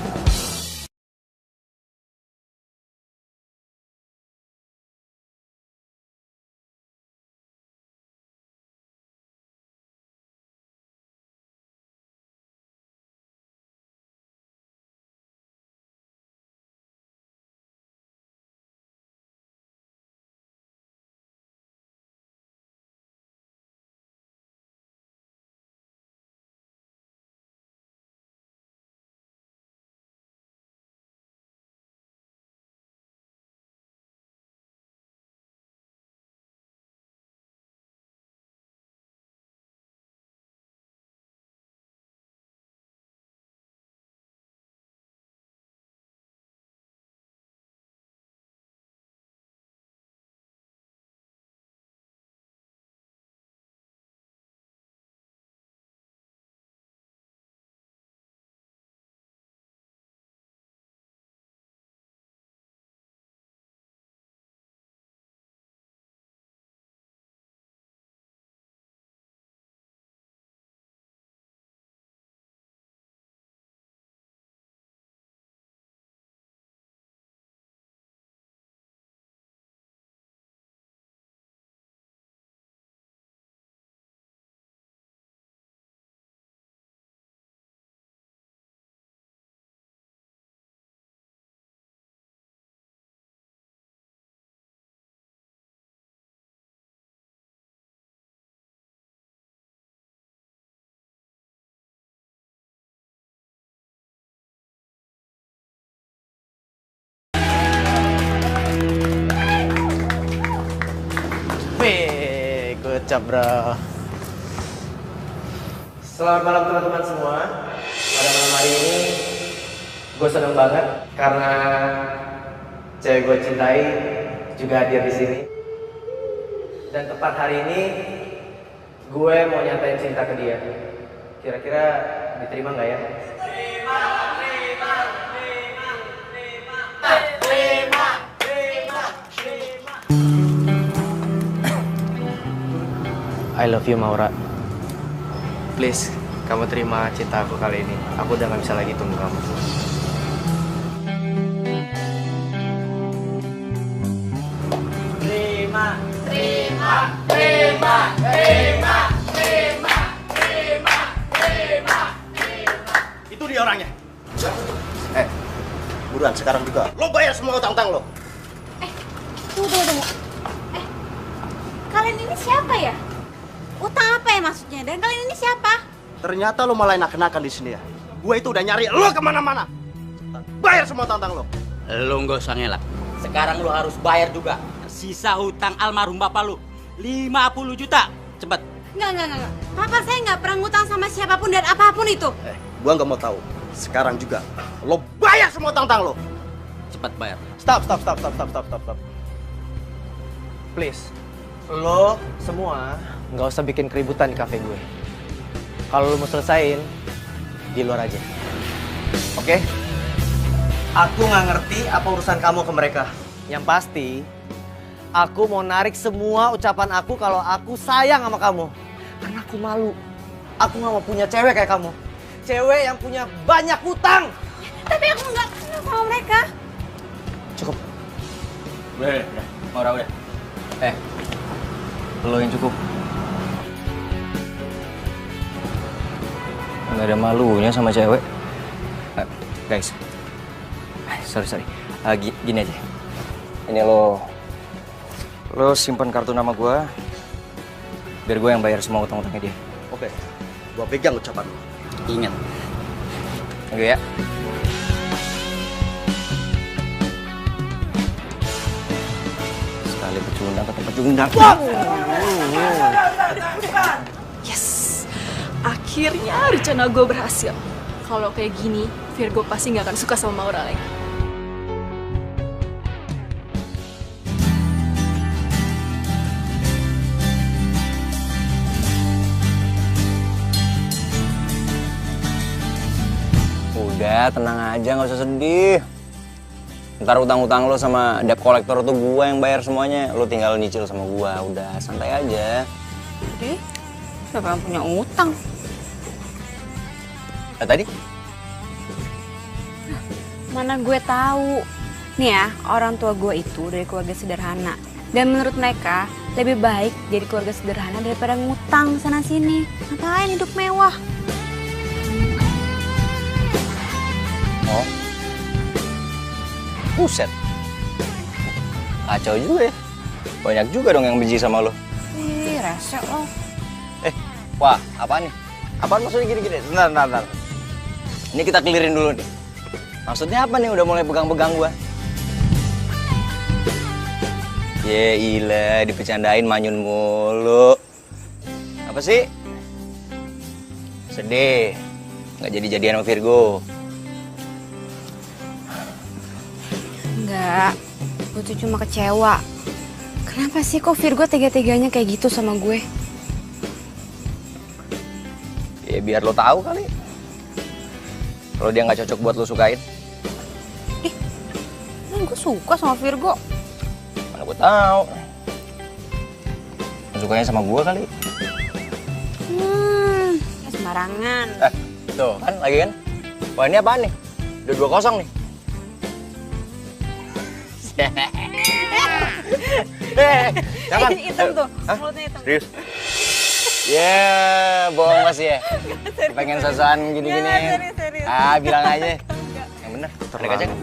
Kocap, bro. Selamat malam teman-teman semua. Pada malam hari ini gue seneng banget karena cewek gue cintai juga hadir di sini. Dan tepat hari ini gue mau nyatain cinta ke dia. Kira-kira diterima nggak ya? I love you, Maura. Please, kamu terima cinta aku kali ini. Aku udah gak bisa lagi tunggu kamu. Itu dia orangnya. Buruan sekarang juga. Lo bayar semua utang-utang lo. Tunggu. Kalian ini siapa ya? Utang apa ya maksudnya? Dan kalian ini siapa? Ternyata lo malah enak-enakan di sini ya. Gue itu udah nyari lo kemana-mana. Bayar semua utang-utang lo. Lo nggak usah ngelak. Sekarang lo harus bayar juga. Sisa hutang almarhum bapak lo 50 juta. Cepet. Enggak. Papa saya nggak pernah ngutang sama siapapun dan apapun itu. Gue nggak mau tahu. Sekarang juga lo bayar semua utang-utang lo. Cepet bayar. Stop. Please, lo semua nggak usah bikin keributan di kafe gue. Kalau lo mau selesain, di luar aja. Oke? Aku nggak ngerti apa urusan kamu ke mereka. Yang pasti, aku mau narik semua ucapan aku kalau aku sayang sama kamu. Karena aku malu. Aku nggak mau punya cewek kayak kamu. Cewek yang punya banyak hutang. Tapi aku nggak kenal sama mereka. Cukup. Udah. Maura udah. Lo yang cukup. Nggak ada malunya sama cewek. Guys. Sorry. Gini aja. Ini lo simpan kartu nama gue. Biar gue yang bayar semua utang-utangnya dia. Oke. Gue pegang ucapan lo. Ingat. Oke ya. Sekali pecundang tetap pecundang. Yes, akhirnya rencana gue berhasil. Kalau kayak gini, Virgo pasti nggak akan suka sama Maura lagi. Udah, tenang aja, nggak usah sedih. Ntar utang-utang lo sama debt collector tuh gue yang bayar semuanya. Lo tinggal nyicil sama gue, udah santai aja. Jadi, siapa yang punya utang? Tadi? Mana gue tahu. Nih ya, orang tua gue itu dari keluarga sederhana. Dan menurut mereka, lebih baik jadi keluarga sederhana daripada ngutang sana-sini. Ngapain hidup mewah? Oh. Buset. Kacau juga ya. Banyak juga dong yang benci sama lo. Ih, rese lo. Wah, apaan nih? Apaan maksudnya gini-gini? Bentar. Ini kita clearin dulu nih. Maksudnya apa nih udah mulai pegang-pegang gua? Ya ilah, dipecandain manyun mulu. Apa sih? Sedih. Nggak jadi-jadian sama Virgo. Enggak, gue tuh cuma kecewa. Kenapa sih kok Virgo tega-teganya kayak gitu sama gue? Ya biar lo tahu kali. Kalau dia nggak cocok buat lo sukain. Gue suka sama Virgo. Mana gue tahu. Lo sukanya sama gue kali. Ya sembarangan. Tuh kan lagi kan. Wah ini apaan nih? Udah 2-0 nih. Jangan. Hitam tuh, mulutnya hitam. Serius? Ya, bohong masih ya. Pengen sosokan gini-gini. Serius. Bilang aja. Yang bener. Ada kaca kan?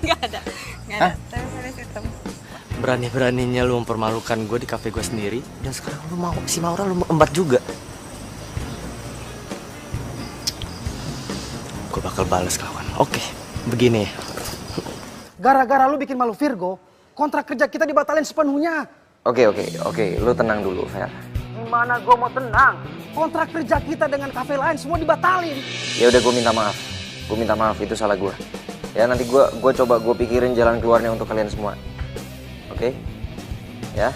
Nggak ada. Tapi serius hitam. Berani-beraninya lu mempermalukan gue di kafe gue sendiri. Dan sekarang lu mau si Maura lu embat juga. Gue bakal balas kawan. Oke, begini. Gara-gara lu bikin malu Virgo, kontrak kerja kita dibatalin sepenuhnya. Oke. Lu tenang dulu, Fer. Gimana gue mau tenang? Kontrak kerja kita dengan kafe lain semua dibatalin. Ya udah, gue minta maaf. Gue minta maaf, itu salah gue. Ya nanti gue coba gue pikirin jalan keluarnya untuk kalian semua. Oke? Ya?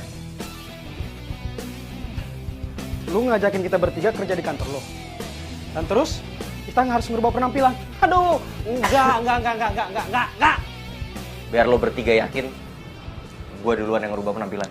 Lu ngajakin kita bertiga kerja di kantor lo. Dan terus kita harus ngerubah penampilan. Aduh, enggak. Biar lo bertiga yakin, gue duluan yang ngerubah penampilan.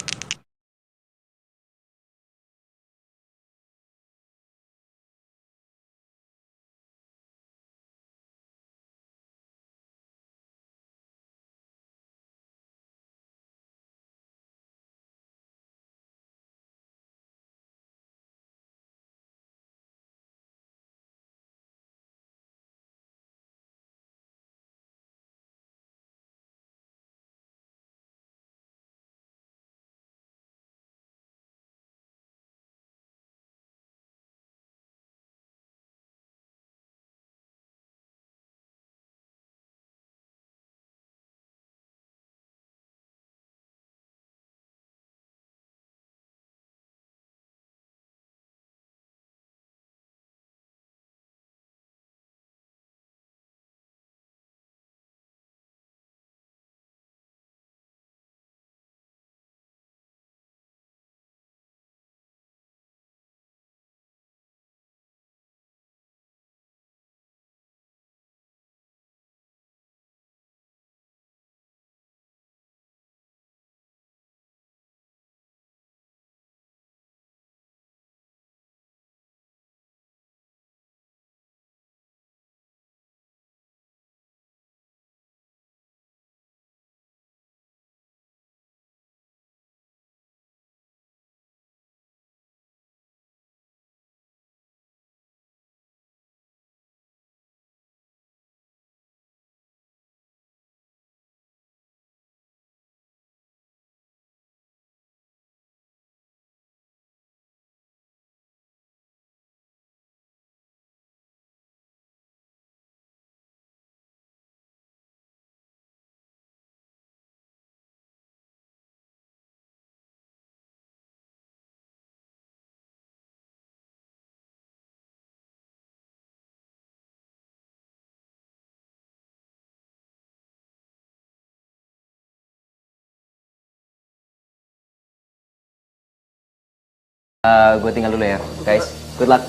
Gue tinggal dulu ya, guys. Good luck.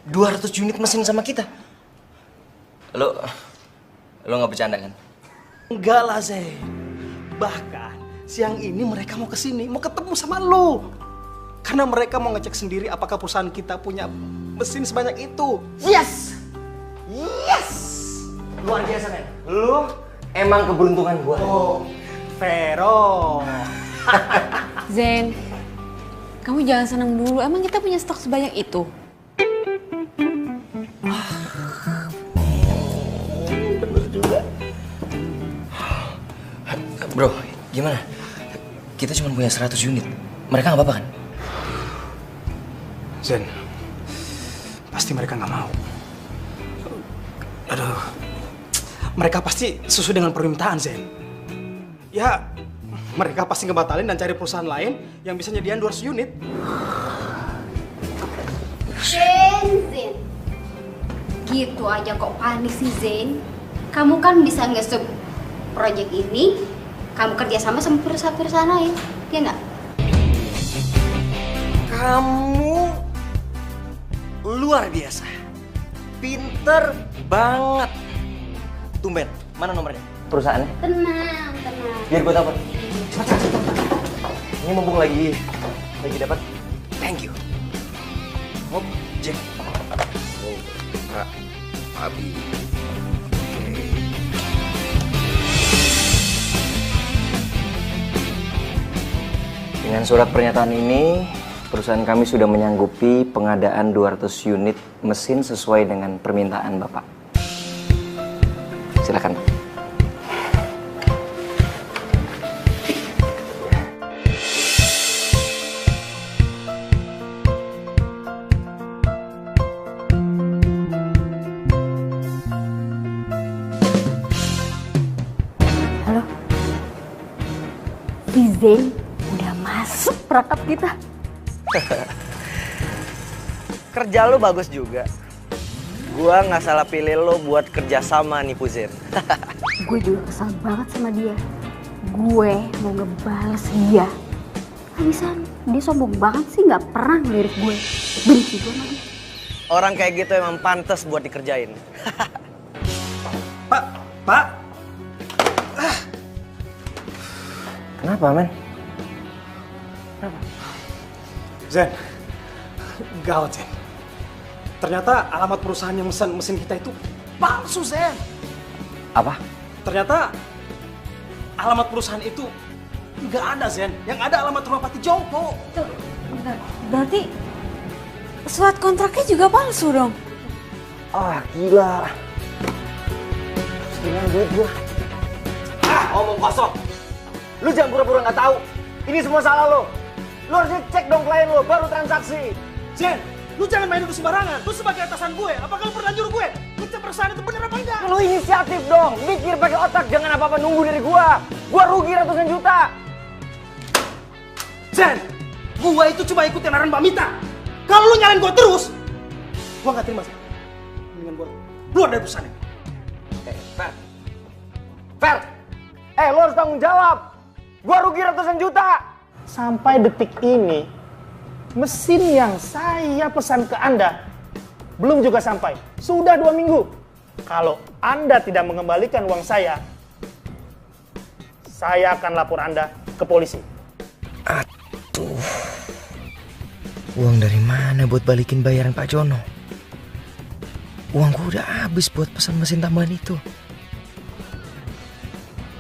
200 unit mesin sama kita. Lo nggak bercanda kan? Enggak lah, Zen. Bahkan siang ini mereka mau kesini, mau ketemu sama lo. Karena mereka mau ngecek sendiri apakah perusahaan kita punya mesin sebanyak itu. Yes! Yes! Luar biasa, men. Lu emang keberuntungan gua. Oh, Vero. Zen, kamu jangan senang dulu. Emang kita punya stok sebanyak itu? Bener juga. Bro, gimana? Kita cuma punya 100 unit. Mereka nggak apa-apa kan? Zen, pasti mereka nggak mau. Aduh, mereka pasti sesuai dengan permintaan, Zen. Ya, mereka pasti ngebatalin dan cari perusahaan lain yang bisa nyediain 200 unit. Zen. Gitu aja kok panik sih, Zen. Kamu kan bisa nge-sub project ini, kamu kerjasama sama perusahaan lain, ya nggak? Kamu luar biasa. Pinter banget. Tumben, mana nomornya? Perusahaannya? Tenang. Biar gue dapat. Ini mumpung lagi dapat. Thank you. Oh, Jack. Oh, Pak Abi. Dengan surat pernyataan ini, perusahaan kami sudah menyanggupi pengadaan 200 unit mesin sesuai dengan permintaan Bapak. Silakan. Halo. Si Zen udah masuk perangkap kita. Kerja lo bagus juga. Gua nggak salah pilih lo buat kerja sama nih Zen. Gue juga kesal banget sama dia. Gue mau ngebales dia. Habisan dia sombong banget sih, nggak pernah ngelirik gue. Benci gue sama dia. Orang kayak gitu emang pantas buat dikerjain. Pak. Kenapa, men? Zen, gawat, Zen. Ternyata alamat perusahaan yang mesin mesin kita itu palsu, Zen. Apa? Ternyata alamat perusahaan itu nggak ada, Zen. Yang ada alamat rumah Pati Jongko. Tuh, bentar. Berarti surat kontraknya juga palsu dong? Ah, gila. Gila duit gua. Omong kosong. Lu jangan pura-pura nggak tahu. Ini semua salah lo. Lu harusnya cek dong klien lo baru transaksi. Zen, lu jangan main duduk sembarangan. Lu sebagai atasan gue, apakah lu pernah nyuruh gue ngecek perusahaan itu bener apa enggak? Lu inisiatif dong. Mikir pakai otak, jangan apa-apa nunggu dari gua. Gua rugi ratusan juta. Zen, gue itu cuma ikutin arahan Mbak Mita. Kalau lu nyalain gue terus, gue nggak terima, Zen. Mendingan gue keluar dari perusahaan ini. Fer, lu harus tanggung jawab. Gua rugi ratusan juta. Sampai detik ini, mesin yang saya pesan ke Anda belum juga sampai. Sudah 2 minggu. Kalau Anda tidak mengembalikan uang saya akan lapor Anda ke polisi. Aduh. Uang dari mana buat balikin bayaran Pak Jono? Uangku udah habis buat pesan mesin tambahan itu.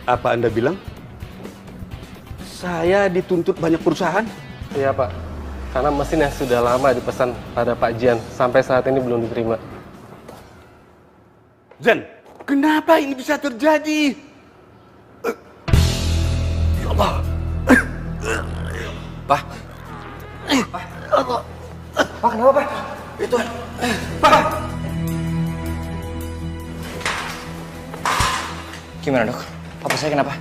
Apa Anda bilang? Saya dituntut banyak perusahaan? Iya Pak, karena mesin yang sudah lama dipesan pada Pak Jian sampai saat ini belum diterima. Zen, kenapa ini bisa terjadi? Ya Allah. Pak, kenapa, Pak? Itu, Pak. Gimana, Dok? Papa saya kenapa?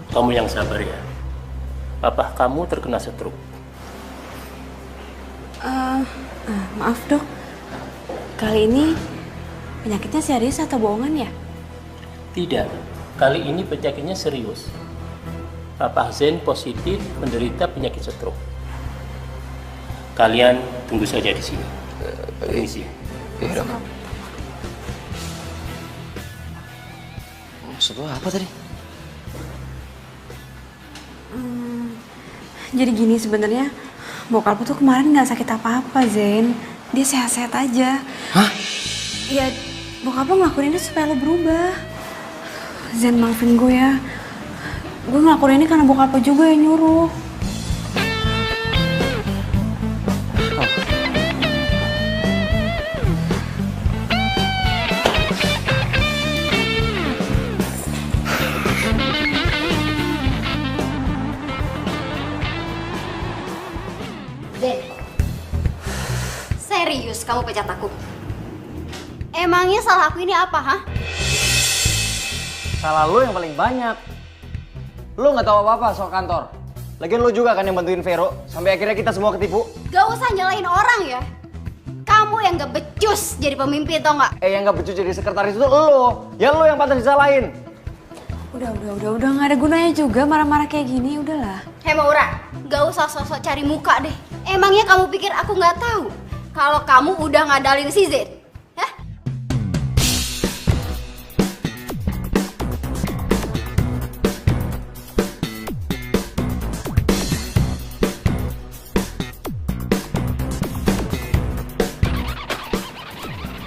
Kamu yang sabar ya. Papa kamu terkena stroke. Maaf dok, kali ini penyakitnya serius atau bohongan ya? Tidak, kali ini penyakitnya serius. Papa Zen positif menderita penyakit stroke. Kalian tunggu saja di sini. Permisi. Iya dok. Maksud lo apa tadi? Jadi gini sebenarnya bokap tuh kemarin nggak sakit apa-apa Zen, dia sehat-sehat aja. Hah? Iya, bokap lo ngelakuin ini supaya lo berubah. Zen maafin gue ya, gue ngelakuin ini karena bokap lo juga yang nyuruh. Zen, serius kamu pecat aku? Emangnya salah aku ini apa, hah? Salah lo yang paling banyak. Lo nggak tahu apa-apa soal kantor. Lagian lo juga kan yang bantuin Vero sampai akhirnya kita semua ketipu. Gak usah nyalain orang ya. Kamu yang gak becus jadi pemimpin, tau nggak? Yang nggak becus jadi sekretaris itu lo. Ya lo yang pantas disalahin. Udah nggak ada gunanya juga marah-marah kayak gini, udahlah. Hei Maura, gak usah sosok cari muka deh. Emangnya kamu pikir aku nggak tahu kalau kamu udah ngadalin si Zen? Hah?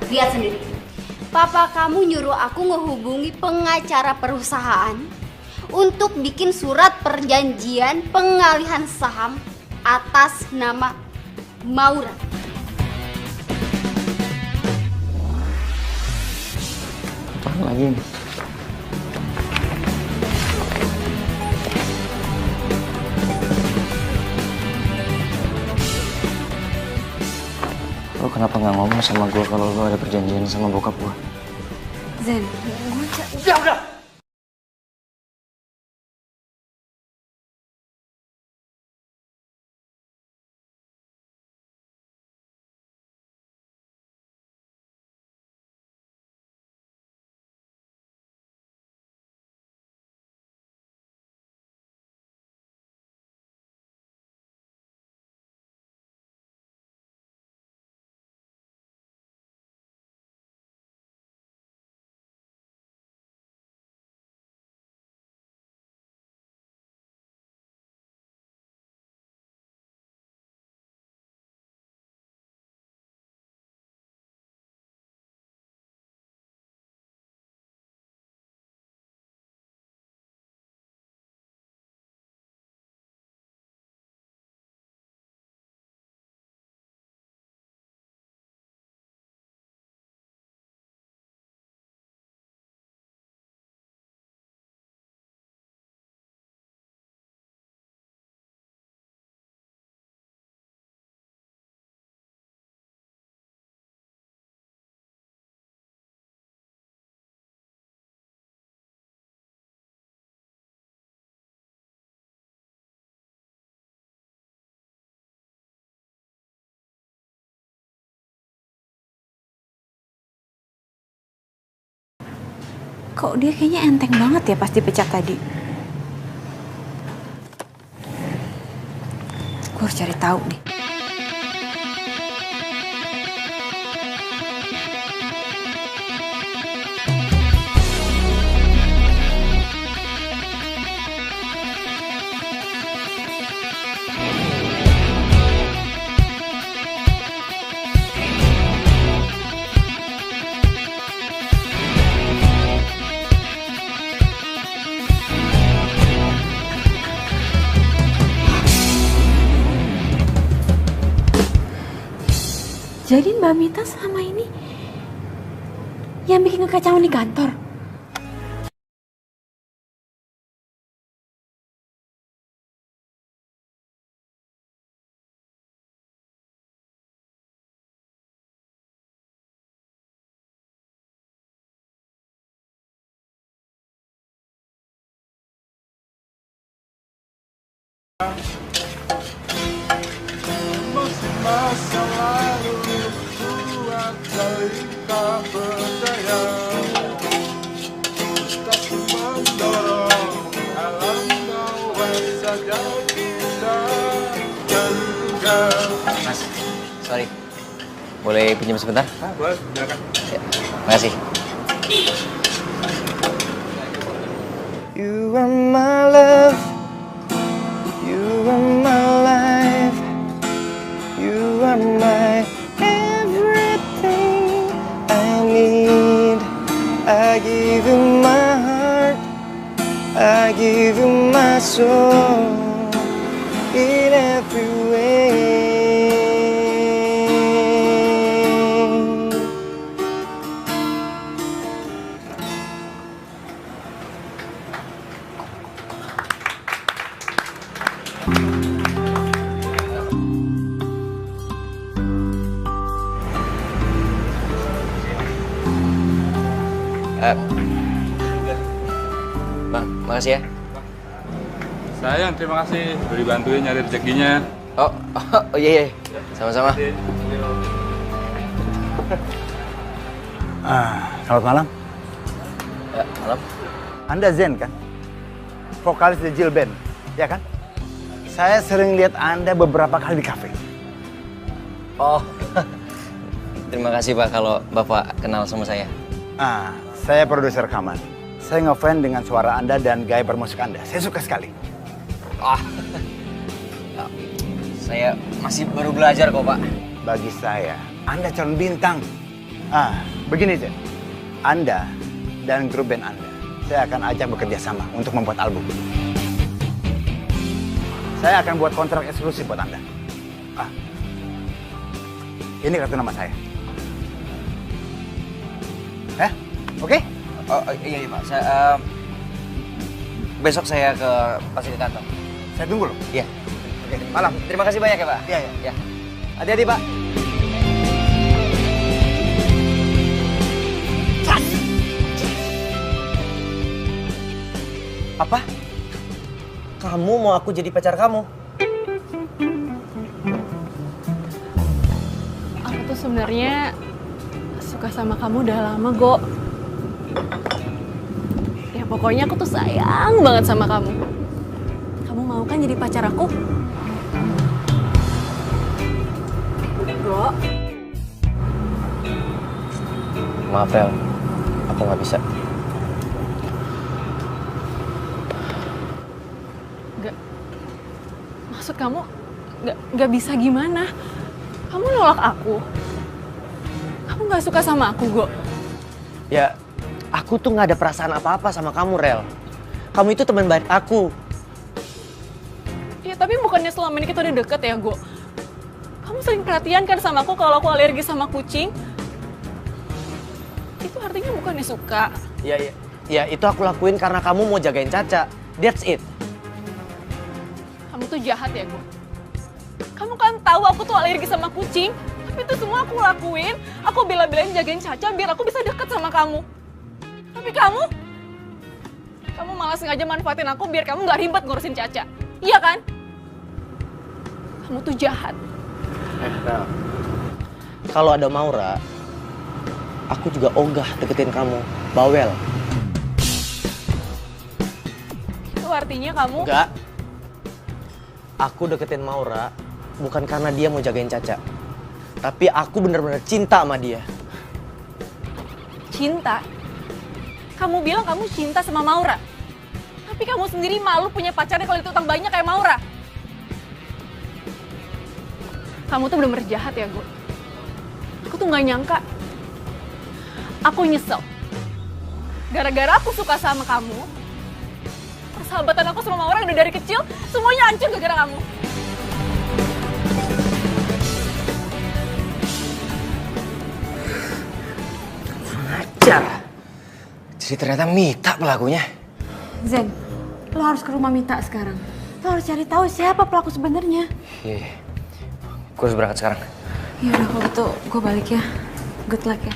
Lihat sendiri. Papa kamu nyuruh aku ngehubungi pengacara perusahaan untuk bikin surat perjanjian pengalihan saham atas nama Maura. Apaan lagi nih? Lo kenapa nggak ngomong sama gue kalau lo ada perjanjian sama bokap gue? Zen, Udah! kok dia kayaknya enteng banget ya pas dipecat tadi. Gue harus cari tahu deh. Jadi Mbak Mita selama ini yang bikin kekacauan di kantor? Masa lalu buat saling tak berdaya, tak mendorong alam bawah saja kita jaga. Mas, sorry. Boleh pinjam sebentar? Boleh, silakan. Ya, makasih. You are my love, you are my life, you are my everything I need. I give you my heart, I give you my soul in every way. Bang, makasih ya. Sayang, terima kasih udah dibantuin nyari rezekinya. Oh iya. Sama-sama. Selamat malam. Ya, malam. Anda Zen kan? Vokalis The Jill Band, ya kan? Saya sering lihat Anda beberapa kali di kafe. Oh, terima kasih Pak kalau Bapak kenal sama saya. Saya produser rekaman. Saya ngefans dengan suara Anda dan gaya bermusik Anda. Saya suka sekali. Saya masih baru belajar kok Pak. Bagi saya, Anda calon bintang. Begini Zen. Anda dan grup band Anda, saya akan ajak bekerja sama untuk membuat album. Saya akan buat kontrak eksklusif buat Anda. Ini kartu nama saya. Oke? Oh iya Pak. Besok saya ke pasti ke kantor. Saya tunggu loh. Iya. Oke, malam. Terima kasih banyak ya Pak. Iya. Hati-hati Pak. Apa? Kamu mau aku jadi pacar kamu? Aku tuh sebenarnya suka sama kamu udah lama, Go. Ya pokoknya aku tuh sayang banget sama kamu. Kamu mau kan jadi pacar aku? Go. Maaf El, aku nggak bisa. Maksud kamu nggak bisa gimana? Kamu nolak aku? Kamu nggak suka sama aku, Go? Ya, aku tuh nggak ada perasaan apa-apa sama kamu, Rel. Kamu itu teman baik aku. Ya tapi bukannya selama ini kita udah deket ya, Go? Kamu sering perhatian kan sama aku kalau aku alergi sama kucing? Itu artinya bukannya suka. Ya itu aku lakuin karena kamu mau jagain Caca. That's it. Kamu tuh jahat ya, Go. Kamu kan tahu aku tuh alergi sama kucing. Tapi itu semua aku lakuin. Aku bela-belain jagain Caca biar aku bisa deket sama kamu. Tapi kamu malah sengaja manfaatin aku biar kamu nggak ribet ngurusin Caca. Iya kan? Kamu tuh jahat. Kalau ada Maura, aku juga ogah deketin kamu. Bawel. Itu artinya kamu... Enggak. Aku deketin Maura bukan karena dia mau jagain Caca. Tapi aku bener-bener cinta sama dia. Cinta? Kamu bilang kamu cinta sama Maura. Tapi kamu sendiri malu punya pacarnya kalau itu utang banyak kayak Maura. Kamu tuh bener-bener jahat ya, Go. Aku tuh gak nyangka. Aku nyesel. Gara-gara aku suka sama kamu, persahabatan aku sama Maura yang udah dari kecil, semuanya hancur gara-gara kamu. Ajar. Jadi ternyata Mita pelakunya. Zen, lo harus ke rumah Mita sekarang. Lo harus cari tahu siapa pelaku sebenarnya. Iya. Gue harus berangkat sekarang. Ya udah kalau gitu gue balik ya. Good luck ya.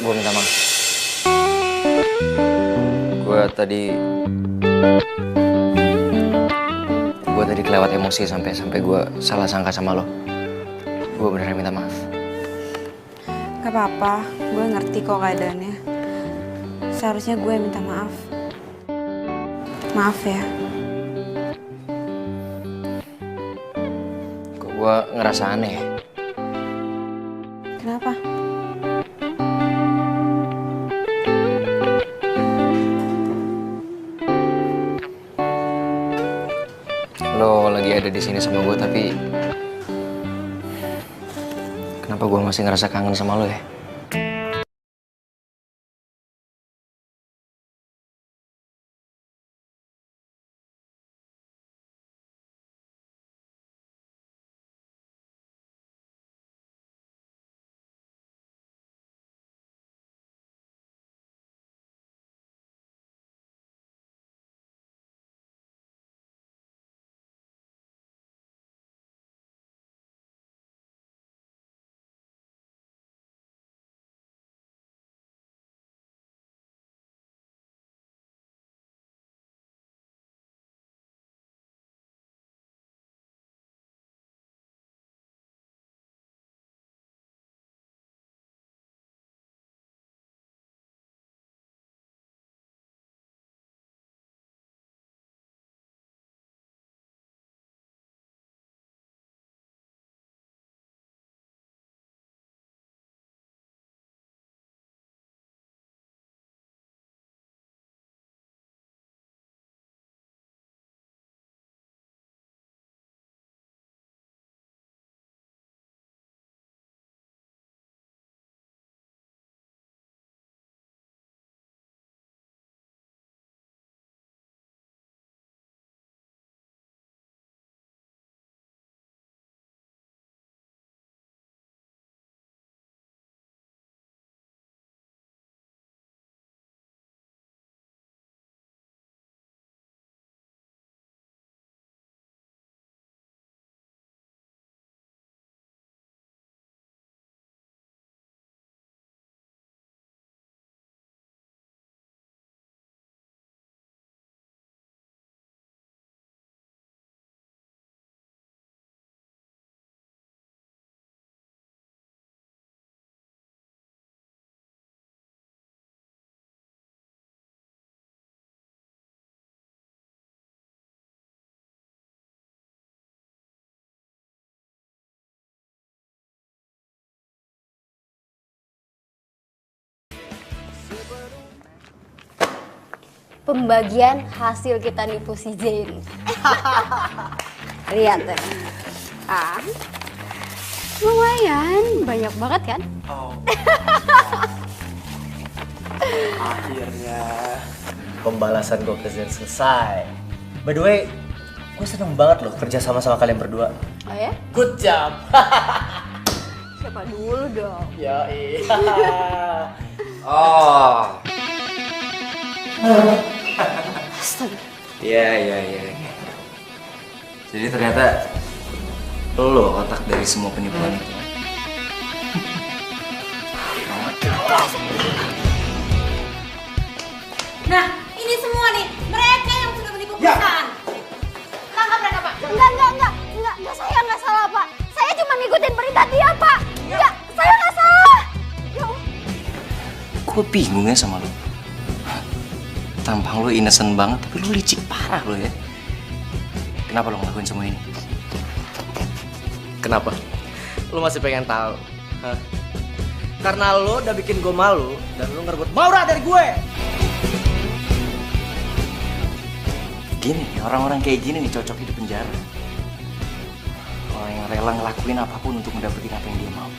Gue minta maaf. Gue tadi kelewat emosi sampai gue salah sangka sama lo. Gue beneran minta maaf. Gak apa-apa, gue ngerti kok keadaannya. Seharusnya gue minta maaf. Maaf ya. gue ngerasa aneh. Kenapa? Lo lagi ada di sini sama gue, tapi kenapa gue masih ngerasa kangen sama lo ya? Pembagian hasil kita nipu si Zain. Lihat deh. Lumayan, banyak banget kan? Oh. Akhirnya pembalasan gue ke Zen selesai. By the way, gue seneng banget loh kerja sama kalian berdua. Oh ya? Good job. Siapa dulu dong? Ya iya. Oh. Astaga. Iya. Jadi ternyata lo otak dari semua penipuan itu. Nah, ini semua nih, mereka yang sudah menipu perusahaan. Tangkap mereka, Pak. Enggak, saya nggak salah, Pak. Saya cuma ngikutin perintah dia, Pak. Enggak, saya nggak salah. Ya. Gue bingung ya sama lo. Tampang lo innocent banget, tapi lo licik parah lo ya. Kenapa lo ngelakuin semua ini? Kenapa? Lo masih pengen tahu? Hah? Karena lo udah bikin gue malu dan lo ngerebut Maura dari gue. Gini nih, orang-orang kayak gini nih cocok di penjara. Orang yang rela ngelakuin apapun untuk mendapatkan apa yang dia mau.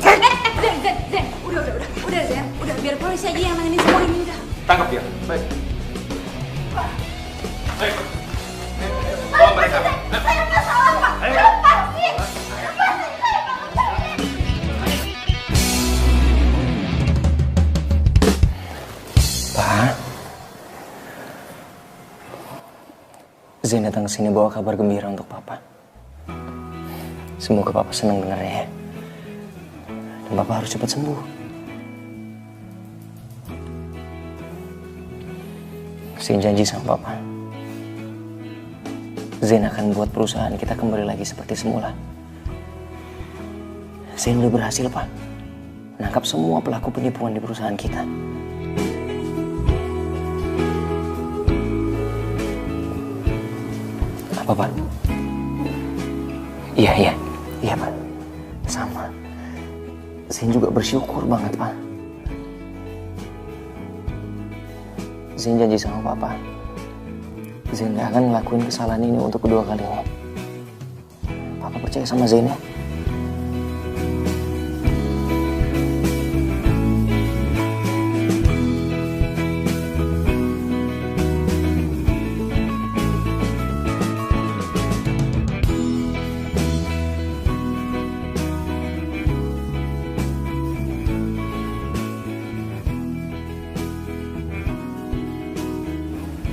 Zen, udah Zen, udah biar polisi aja yang nanganin semua ini udah. Tangkap dia. Baik. Baik. Bawa mereka. Saya nggak salah, Pak. Lepasin. Pak, Zain datang ke sini bawa kabar gembira untuk Papa. Semoga Papa senang dengarnya ya. Dan Papa harus cepat sembuh. Zain janji sama Papa. Zain akan buat perusahaan kita kembali lagi seperti semula. Zain udah berhasil, Pak. Menangkap semua pelaku penipuan di perusahaan kita. Apa, Pak? Iya Pak. Sama. Zain juga bersyukur banget Pak. Zain janji sama Papa, Zain gak akan ngelakuin kesalahan ini untuk kedua kalinya. Papa percaya sama Zain ya?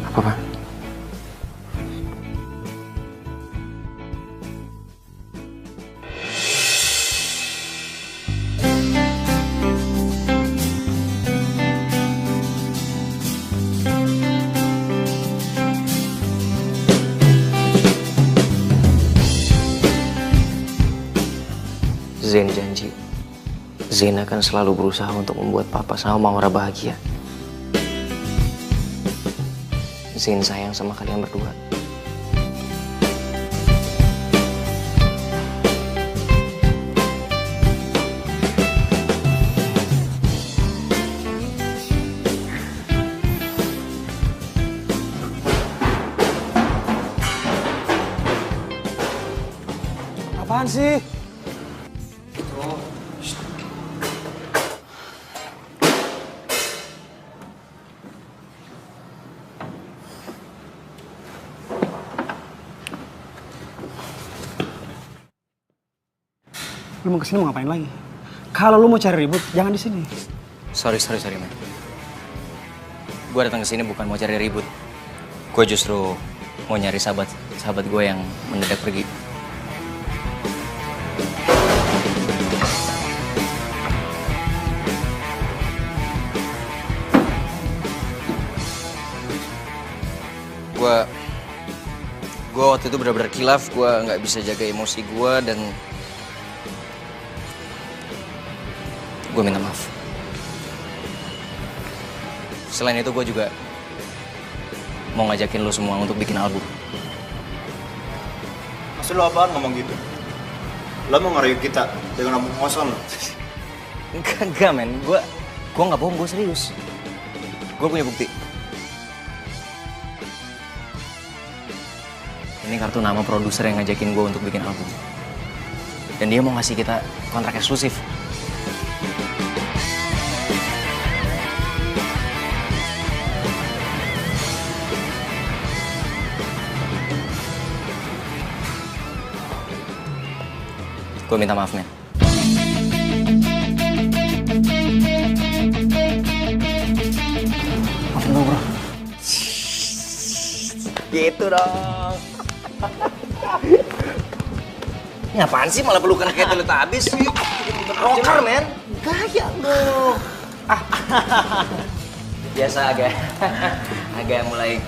Apa, Pak? Zain janji, Zain akan selalu berusaha untuk membuat Papa sama Maura bahagia. Zain sayang sama kalian berdua. Apaan sih? Lu mau kesini mau ngapain lagi? Kalau lu mau cari ribut, jangan di sini. Sorry man. Gue datang ke sini bukan mau cari ribut. Gue justru mau nyari sahabat gue yang mendadak pergi. Gue waktu itu benar-benar kilaf, gue nggak bisa jaga emosi gue dan gue minta maaf. Selain itu gue juga mau ngajakin lo semua untuk bikin album. Maksud lo apaan ngomong gitu? Lo mau ngerayu kita dengan album kosong lo? Enggak men, gue nggak bohong, gue serius. Gue punya bukti. Ini kartu nama produser yang ngajakin gue untuk bikin album. Dan dia mau ngasih kita kontrak eksklusif. Gue minta maaf, men. Maafin gue, bro. Gitu dong. Ini apaan sih malah pelukan kayak Teletubbies? Rocker, men. Gaya lo. Biasa agak mulai.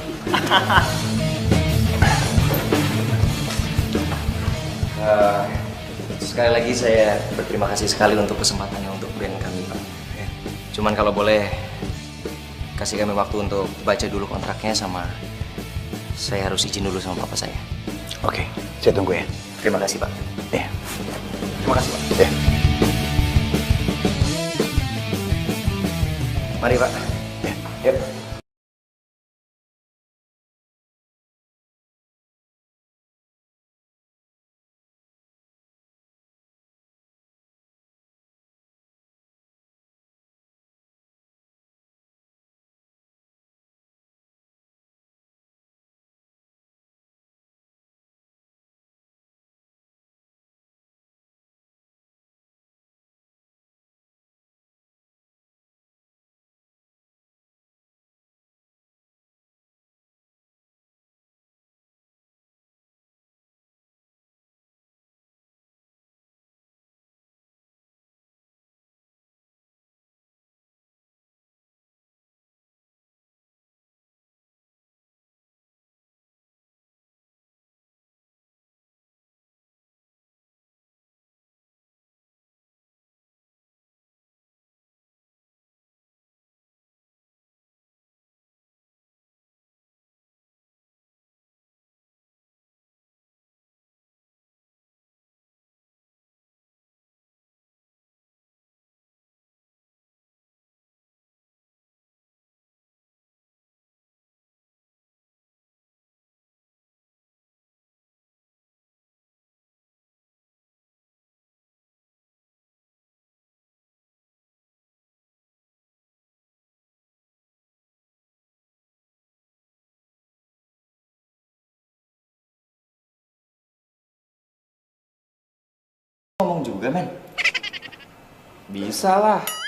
Sekali lagi saya berterima kasih sekali untuk kesempatannya untuk brand kami, Pak. Cuman kalau boleh kasih kami waktu untuk baca dulu kontraknya, sama saya harus izin dulu sama papa saya. Oke, saya tunggu ya. Terima kasih, Pak. Ya. Terima kasih, Pak. Ya. Mari, Pak. Ya. Yuk. ngomong juga, men. Bisa lah.